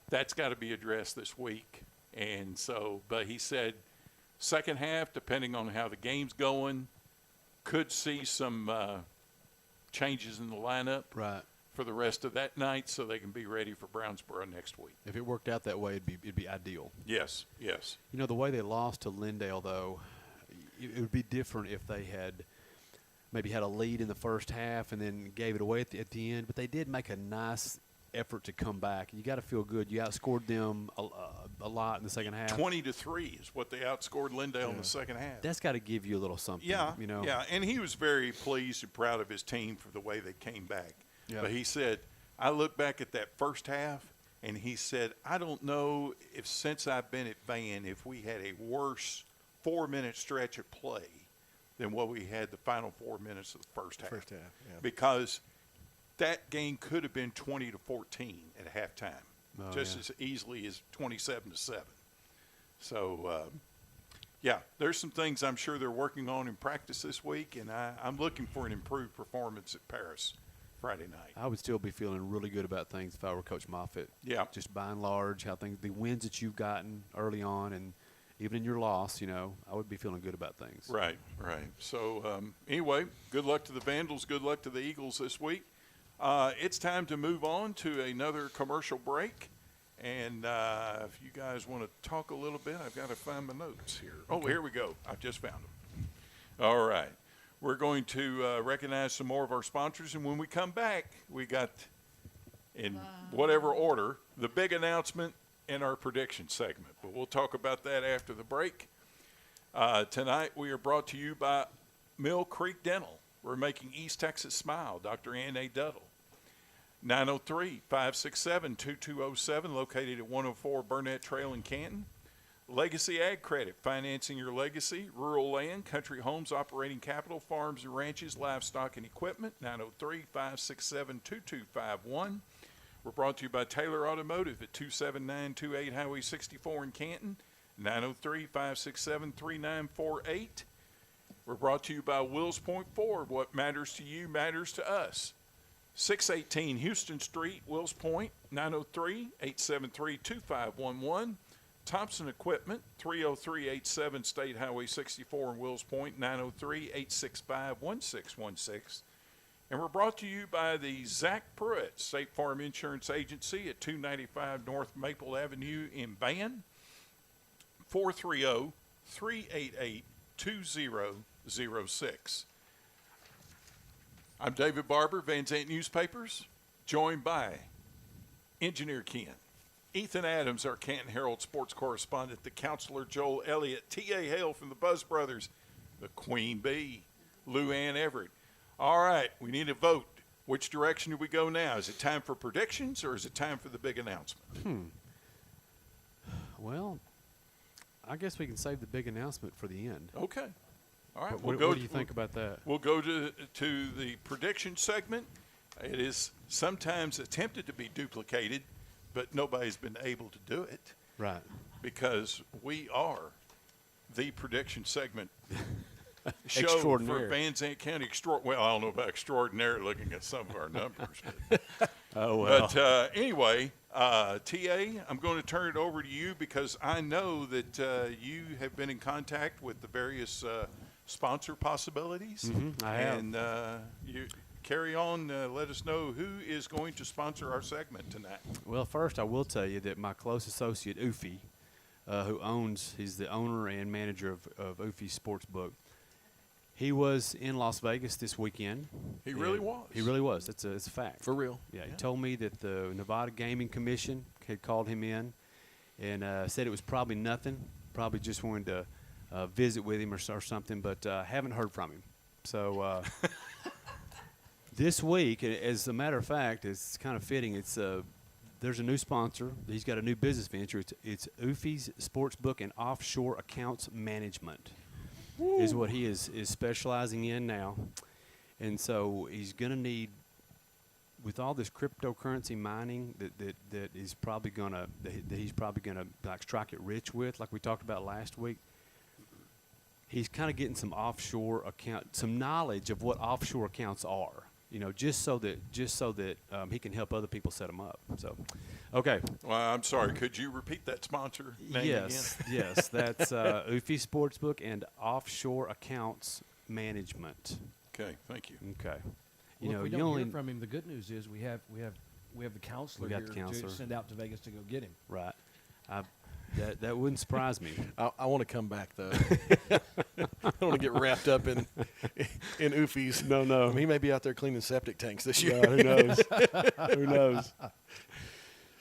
That's got to be addressed this week. And so, but he said, second half, depending on how the game's going, could see some changes in the lineup Right. for the rest of that night so they can be ready for Brownsboro next week. If it worked out that way, it'd be ideal. Yes, yes. You know, the way they lost to Lindale, though, it would be different if they had maybe had a lead in the first half and then gave it away at the end. But they did make a nice effort to come back. You got to feel good. You outscored them a lot in the second half. 20-3 is what they outscored Lindale in the second half. That's got to give you a little something. Yeah, you know. yeah, and he was very pleased and proud of his team for the way they came back. Yeah. But he said, I look back at that first half, and he said, I don't know if since I've been at Van, if we had a worse 4-minute stretch of play than what we had the final 4 minutes of the first half. First half, yeah. Because that game could have been 20-14 at halftime, just yeah. as easily as 27-7. So, yeah, there's some things I'm sure they're working on in practice this week, and I'm looking for an improved performance at Paris Friday night. I would still be feeling really good about things if I were Coach Moffitt. Yeah. Just by and large, the wins that you've gotten early on, and even in your loss, you know, I would be feeling good about things. Right, right. So, anyway, good luck to the Vandals. Good luck to the Eagles this week. It's time to move on to another commercial break. And if you guys want to talk a little bit, I've got to find my notes here. Oh, here we go. I just found them. All right. We're going to recognize some more of our sponsors. And when we come back, we got, in whatever order, the big announcement and our prediction segment. But we'll talk about that after the break. Tonight, we are brought to you by Mill Creek Dental. We're making East Texas smile. Dr. Ann A. Duddle. 903-567-2207, located at 104 Burnett Trail in Canton. Legacy Ag Credit, financing your legacy. Rural land, country homes, operating capital, farms and ranches, livestock and equipment. 903-567-2251. We're brought to you by Taylor Automotive at 27928 Highway 64 in Canton. 903-567-3948. We're brought to you by Wills Point Ford. What matters to you matters to us. 618 Houston Street, Wills Point, 903-873-2511. Thompson Equipment, 30387 State Highway 64 in Wills Point, 903-865-1616. And we're brought to you by the Zach Pruitt State Farm Insurance Agency at 295 North Maple Avenue in Van, 430-388-2006. I'm David Barber, Van Zant Newspapers, joined by Engineer Ken, Ethan Adams, our Canton Herald sports correspondent, the counselor Joel Elliott, T.A. Hale from the Buzz Brothers, the Queen Bee, Lou Ann Everett. All right, we need a vote. Which direction do we go now? Is it time for predictions or is it time for the big announcement? Well, I guess we can save the big announcement for the end. Okay. All right. What do you think about that? We'll go to the prediction segment. It is sometimes attempted to be duplicated, but nobody's been able to do it. Right. Because we are the prediction segment show Extraordinaire. for Van Zant County. Well, I don't know about extraordinary looking at some of our numbers. But, Oh, well. but anyway, T.A., I'm going to turn it over to you because I know that you have been in contact with the various sponsor possibilities. I have. And you carry on. Let us know who is going to sponsor our segment tonight. Well, first I will tell you that my close associate, Ufi, he's the owner and manager of Ufi Sportsbook. He was in Las Vegas this weekend. He really was. He really was. It's a fact. For real. Yeah, he told me that the Nevada Gaming Commission had called him in and said it was probably nothing, probably just wanted to visit with him or something, but haven't heard from him. So this week, as a matter of fact, it's kind of fitting. It's there's a new sponsor. He's got a new business venture. It's Oofy's Sportsbook and Offshore Accounts Management is what he is specializing in now. And so he's going to need, with all this cryptocurrency mining that he's probably going to like strike it rich with, like we talked about last week. He's kind of getting some knowledge of what offshore accounts are. Just so that he can help other people set them up. So, okay. Well, I'm sorry. Could you repeat that sponsor name yes, again? Yes. That's Oofy Sportsbook and Offshore Accounts Management. Okay, thank you. Okay. Well, if we don't hear from him, the good news is we have the counselor here to send out to Vegas to go get him. Right. That wouldn't surprise me. I want to come back though. I don't want to get wrapped up in Oofy's. No. I mean, he may be out there cleaning septic tanks this year. Who knows? Who knows?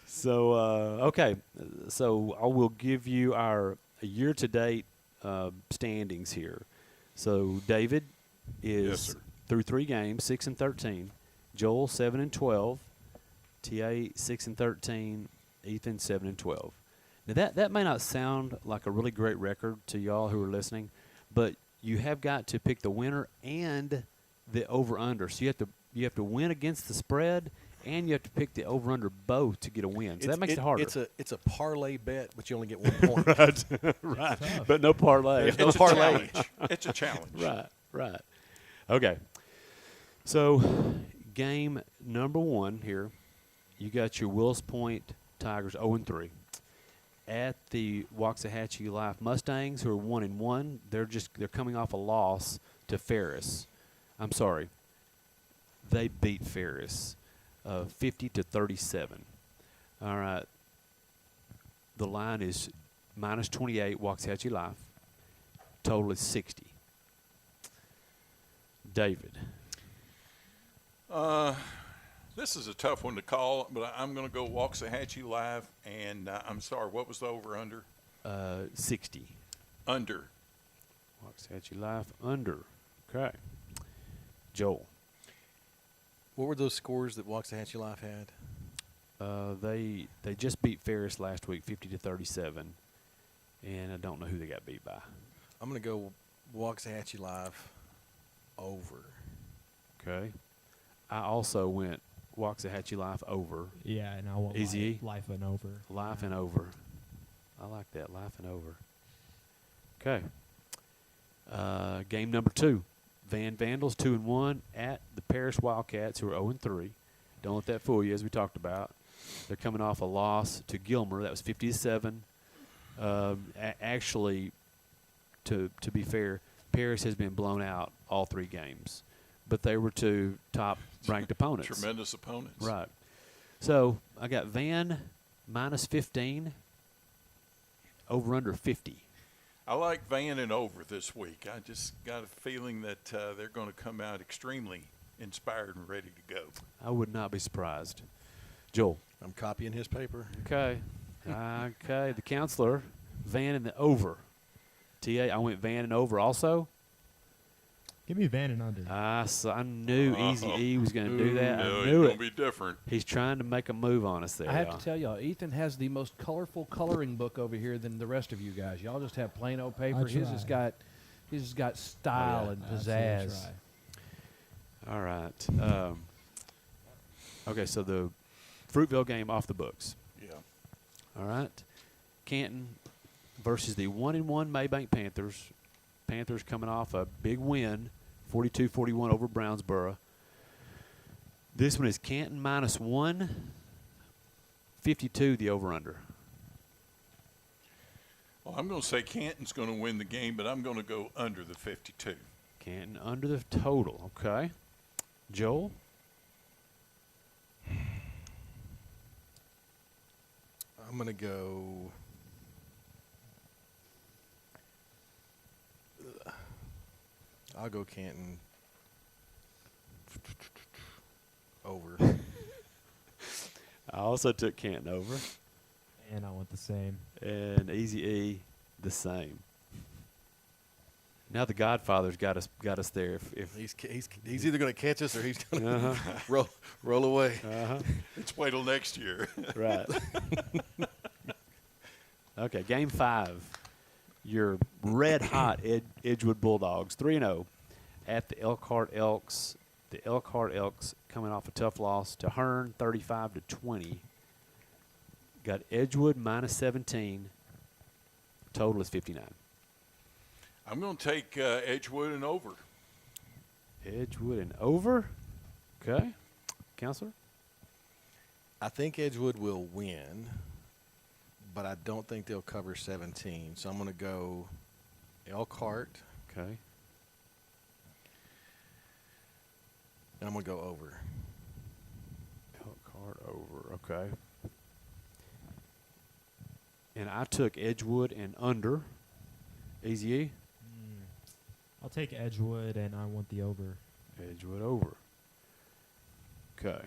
So okay. So I will give you our year-to-date standings here. So David is through 3 games, 6-13. Joel 7-12. TA 6-13. Ethan 7-12. Now that may not sound like a really great record to y'all who are listening, but you have got to pick the winner and the over/under. So you have to win against the spread, and you have to pick the over/under both to get a win. So that makes it harder. It's a parlay bet, but you only get 1 point. Right. But no parlay. It's a challenge. It's a challenge. Right. Okay. So game number 1 here, you got your Wills Point Tigers 0-3. At the Waxahachie Life Mustangs, who are 1-1, they're coming off a loss to Ferris. I'm sorry, they beat Ferris, 50-37. All right, the line is -28. Waxahachie Life. Total is 60. David. This is a tough one to call, but I'm going to go Waxahachie Live, and I'm sorry, what was the over-under? 60. Under. Waxahachie Life under. Okay. Joel. What were those scores that Waxahachie Life had? They just beat Ferris last week, 50-37, and I don't know who they got beat by. I'm going to go Waxahachie Live over. Okay. I also went Waxahachie Life over. Yeah, and I want Easy. life and over. Life and over. I like that. Life and over. Okay. Game number 2. Van Vandals 2-1 at the Paris Wildcats, who are 0-3. Don't let that fool you, as we talked about. They're coming off a loss to Gilmer. That was 50-7. Actually, to be fair, Paris has been blown out all 3 games, but they were 2 top-ranked opponents. Tremendous opponents. Right. So I got Van -15, over/under 50. I like Van and over this week. I just got a feeling that they're going to come out extremely inspired and ready to go. I would not be surprised. Joel. I'm copying his paper. Okay. Okay. The counselor, Van and the over. TA, I went Van and over also. Give me Van and under. I knew Easy E was going to do that. No, I knew it's it. going to be different. He's trying to make a move on us there. I have to tell y'all, Ethan has the most colorful coloring book over here than the rest of you guys. Y'all just have plain old paper. His has got style and pizzazz. All right. Okay, so the Fruitville game off the books. Yeah. All right. Canton versus the 1-1 Maybank Panthers. Panthers coming off a big win, 42-41 over Brownsboro. This one is Canton -1, 52 the over-under. Well, I'm going to say Canton's going to win the game, but I'm going to go under the 52. Canton under the total. Okay. Joel? I'm going to go I'll go Canton over. I also took Canton over. And I want the same. And Easy E, the same. Now the Godfather's got us there. If He's either going to catch us or he's going to roll away. Let's wait till next year. Right. Okay, game 5. Your red-hot Edgewood Bulldogs, 3-0, at the Elkhart Elks. The Elkhart Elks coming off a tough loss to Hearn, 35-20. Got Edgewood -17. Total is 59. I'm going to take Edgewood and over. Edgewood and over. Okay. Counselor? I think Edgewood will win, but I don't think they'll cover 17. So I'm going to go Elkhart, Okay. and I'm going to go over. Elkhart over. Okay. And I took Edgewood and under. Easy E? I'll take Edgewood, and I want the over. Edgewood over. Okay.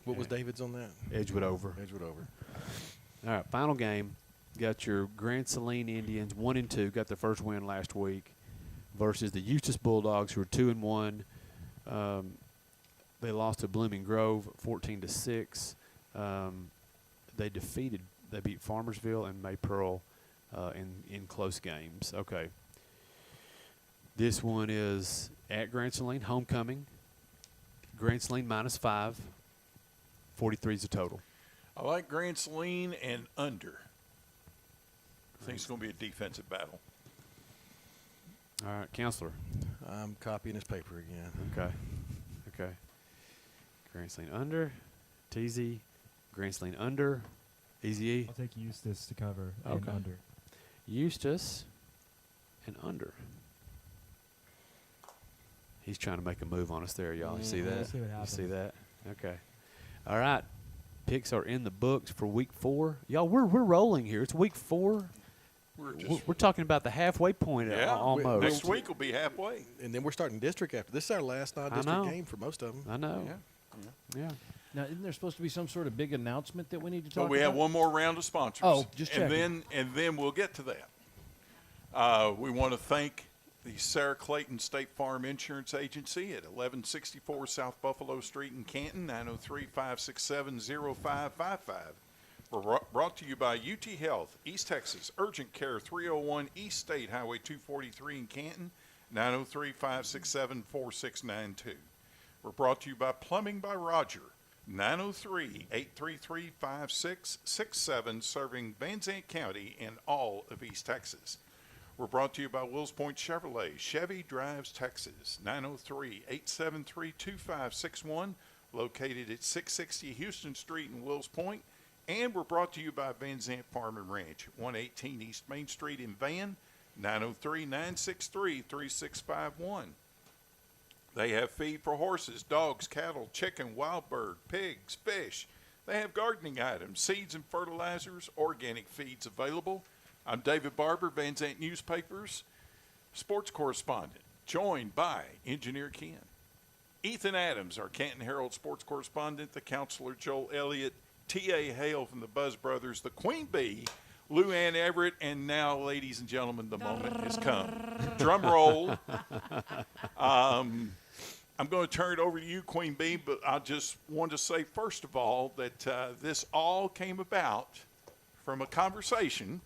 What was David's on that? Edgewood over. Edgewood over. All right, final game. Got your Grand Saline Indians, 1-2, got their first win last week, versus the Eustis Bulldogs, who are 2-1. They lost to Blooming Grove, 14-6. They beat Farmersville and May Pearl in close games. Okay. This one is at Grand Saline, homecoming. Grand Saline -5. 43 is the total. I like Grand Saline and under. I think it's going to be a defensive battle. All right, Counselor. I'm copying his paper again. Okay. Okay. Grand Saline under. TZ. Grand Saline under. Easy E. I'll take Eustis to cover and Okay. under. Eustis and under. He's trying to make a move on us there, y'all. You see We'll that? see what You happens. see that? Okay. All right. Picks are in the books for week 4. Y'all, we're rolling here. It's week 4. We're talking about the halfway point almost. Next week will be halfway. And then we're starting district after. This is our last non-district game for most of them. I know. Yeah. Now, isn't there supposed to be some sort of big announcement that we need to talk But we about? have one more round of sponsors. Oh, just checking. And then we'll get to that. We want to thank the Sarah Clayton State Farm Insurance Agency at 1164 South Buffalo Street in Canton, 903-567-0555. We're brought to you by UT Health, East Texas, Urgent Care 301 East State Highway 243 in Canton, 903-567-4692. We're brought to you by Plumbing by Roger, 903-833-5667, serving Van Zandt County and all of East Texas. We're brought to you by Wills Point Chevrolet, Chevy Drives Texas, 903-873-2561, located at 660 Houston Street in Wills Point. And we're brought to you by Van Zandt Farm and Ranch, 118 East Main Street in Van, 903-963-3651. They have feed for horses, dogs, cattle, chicken, wild bird, pigs, fish. They have gardening items, seeds and fertilizers, organic feeds available. I'm David Barber, Van Zandt Newspapers, sports correspondent, joined by Engineer Ken. Ethan Adams, our Canton Herald sports correspondent, the counselor Joel Elliott, T.A. Hale from the Buzz Brothers, the Queen Bee, Lou Ann Everett, and now, ladies and gentlemen, the moment has come. Drum roll. I'm going to turn it over to you, Queen Bee, but I just want to say, first of all, that this all came about from a conversation,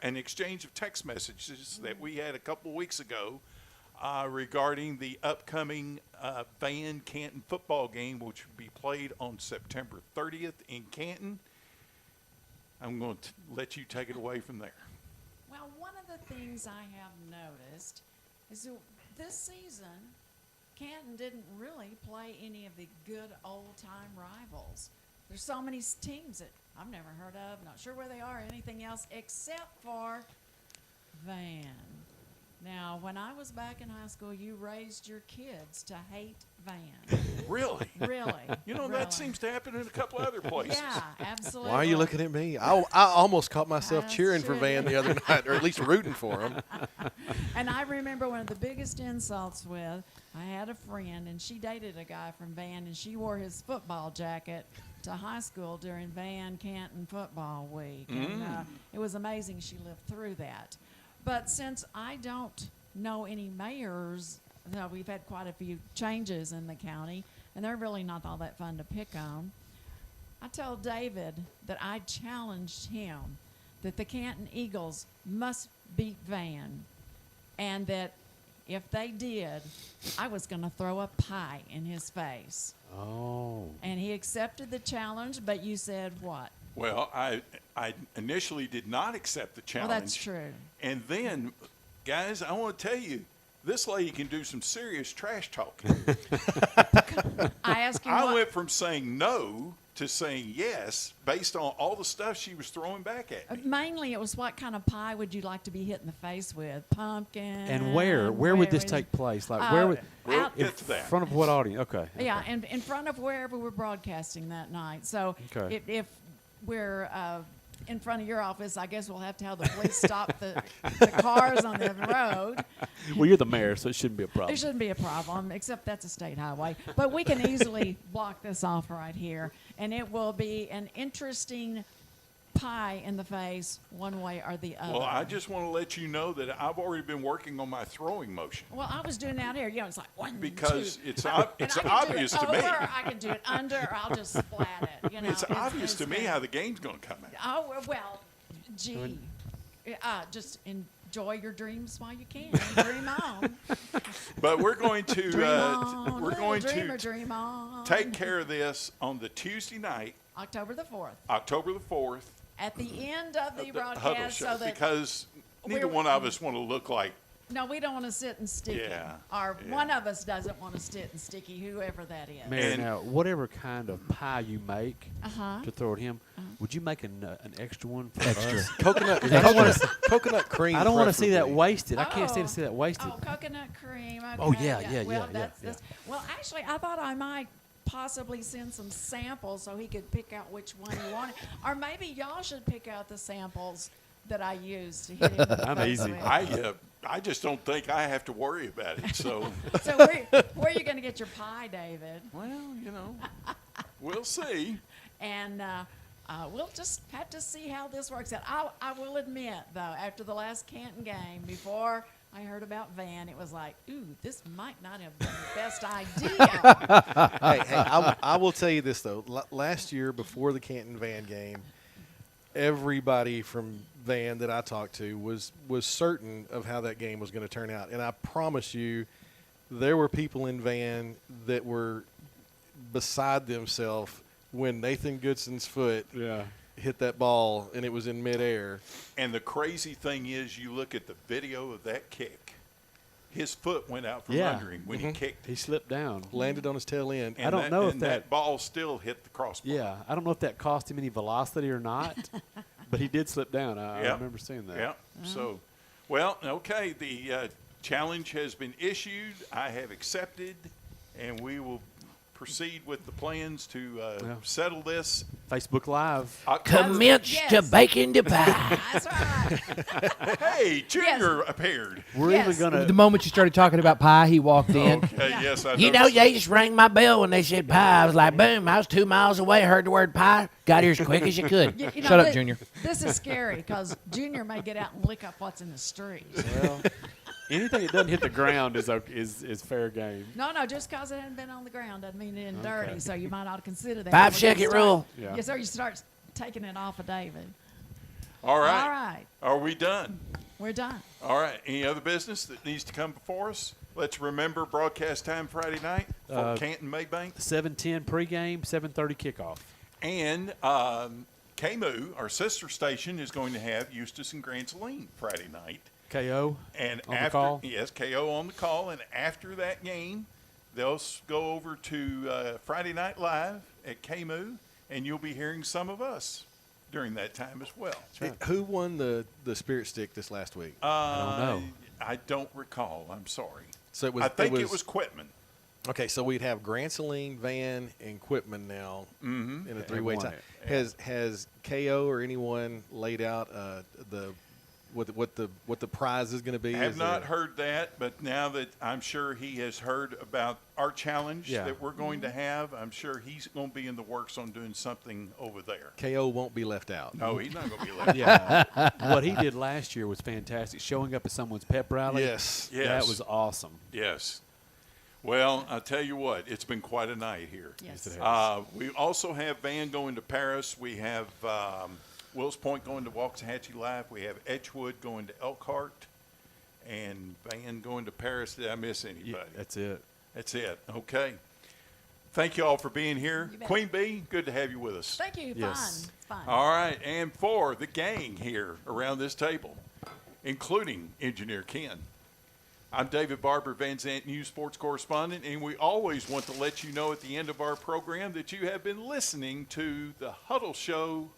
an exchange of text messages that we had a couple of weeks ago regarding the upcoming Van Canton football game, which will be played on September 30th in Canton. I'm going to let you take it away from there. Well, one of the things I have noticed is that this season, Canton didn't really play any of the good old-time rivals. There's so many teams that I've never heard of, not sure where they are, or anything else, except for Van. Now, when I was back in high school, you raised your kids to hate Van. Really? Really. You know, really. that seems to happen in a couple other places. Yeah, absolutely. Why are you looking at me? I almost caught myself That's cheering for true. Van the other night, or at least rooting for him. And I remember one of the biggest insults with, I had a friend, and she dated a guy from Van, and she wore his football jacket to high school during Van Canton football week. And it was amazing she lived through that. But since I don't know any mayors. No, we've had quite a few changes in the county, and they're really not all that fun to pick on. I told David that I challenged him that the Canton Eagles must beat Van, and that if they did, I was going to throw a pie in his face. Oh. And he accepted the challenge, but you said what? Well, I initially did not accept the challenge. Well, that's true. And then, guys, I want to tell you, this lady can do some serious trash talking. I asked him I what, went from saying no to saying yes based on all the stuff she was throwing back at me. mainly it was what kind of pie would you like to be hit in the face with? Pumpkin. And where would this is- take place? Like where would We'll out- get to that. in front of what audience? Okay. Yeah, and in front of wherever we're broadcasting that night. So Okay. if we're in front of your office, I guess we'll have to have the police stop the cars on the road. Well, you're the mayor, so it shouldn't be a problem. There shouldn't be a problem, except that's a state highway. But we can easily block this off right here, and it will be an interesting pie in the face one way or the other. Well, I just want to let you know that I've already been working on my throwing motion. Well, I was doing that here. You know, it's like 1, Because 2. it's And it's I can obvious do it to me. over, I can do it under, or I'll just splat it. You know, It's obvious to me been- how the game's going to come out. Oh well, gee, just enjoy your dreams while you can. Dream on. But we're going to Dream on. we're little going dreamer, to dream on. take care of this on the Tuesday night, October the 4th, October the 4th, at the end of the the Huddle broadcast, Show, so that because neither we're- one of us want to look like. no, we don't want to sit and sticky. Yeah, Or yeah. one of us doesn't want to sit and sticky, whoever that is. Mayor, And- now whatever kind of pie you make Uh-huh. to throw at him, would you make an extra one for Extra. us? Coconut. I don't want to. Coconut cream. I don't want to see that preferably. wasted. I can't stand to see that wasted. Oh, coconut cream. Okay. Oh, yeah, yeah, Well, yeah, that's, yeah. that's, well, actually, I thought I might possibly send some samples so he could pick out which one he wanted. Or maybe y'all should pick out the samples that I used to hit him in the I'm face easy. with. I just don't think I have to worry about it. So, So where are you going to get your pie, David? well, you know, we'll see. And we'll just have to see how this works out. I will admit, though, after the last Canton game, before I heard about Van, it was like, ooh, this might not have been the best idea. Hey, I will tell you this though. Last year, before the Canton Van game, everybody from Van that I talked to was certain of how that game was going to turn out, and I promise you, there were people in Van that were beside themselves when Nathan Goodson's foot hit that ball and it was in midair. And the crazy thing is, you look at the video of that kick. His foot went out from Yeah. under him when he kicked. He slipped down. Landed on his tail end. And I don't know if and that- ball still hit the crossbar. Yeah, I don't know if that cost him any velocity or not, but he did slip down. I Yep. remember seeing that. Yeah. So, well, okay. The challenge has been issued. I have accepted, and we will proceed with the plans to settle this. Facebook Live. October. Commence Yes. to baking the pie. That's right. Hey, Junior appeared. We're Yes. even gonna. The moment you started talking about pie, he walked in. Okay. Yes, I You know, noticed. they just rang my bell when they said pie. I was like, boom, I was 2 miles away, heard the word pie, got here as quick as you could. You know, Shut up, thi- Junior. This is scary because Junior may get out and lick up what's in the street. Well, anything that doesn't hit the ground is fair game. No, just because it hadn't been on the ground doesn't mean it isn't dirty. So you might ought to consider that. 5 before you second start- rule. Yeah. Yes, sir. You start taking it off of David. All right. All right. Are we done? We're done. All right. Any other business that needs to come before us? Let's remember broadcast time Friday night for Canton Maybank. 7:10 pregame, 7:30 kickoff. And KMU, our sister station, is going to have Eustis and Grand Saline Friday night. KO. And On the after, call? yes, KO on the call. And after that game, they'll go over to Friday Night Live at KMU, and you'll be hearing some of us during that time as well. Who won the Spirit Stick this last week? I don't know. I don't recall. I'm sorry. So it was. I think it was Quitman. Okay, so we'd have Grand Saline, Van, and Quitman now in a three-way won tie. it. Has KO or anyone laid out the what the prize is going to be? I have not heard that, but now that I'm sure he has heard about our challenge that we're going to have, I'm sure he's going to be in the works on doing something over there. KO won't be left out. No, he's not going to be left out. Yeah. What he did last year was fantastic. Showing up at someone's pep rally. Yes. That was awesome. Yes. Well, I'll tell you what, it's been quite a night here. Yes. We also have band going to Paris. We have Wills Point going to Waxahachie Live. We have Edgewood going to Elkhart. And band going to Paris. Did I miss anybody? Yeah, that's it. That's it. Okay. Thank you all for being here. You bet. Queen Bee, good to have you with us. Thank you. Yes. Fun. All right. And for the gang here around this table, including Engineer Ken, I'm David Barber, Van Zant News Sports Correspondent, and we always want to let you know at the end of our program that you have been listening to the Huddle Show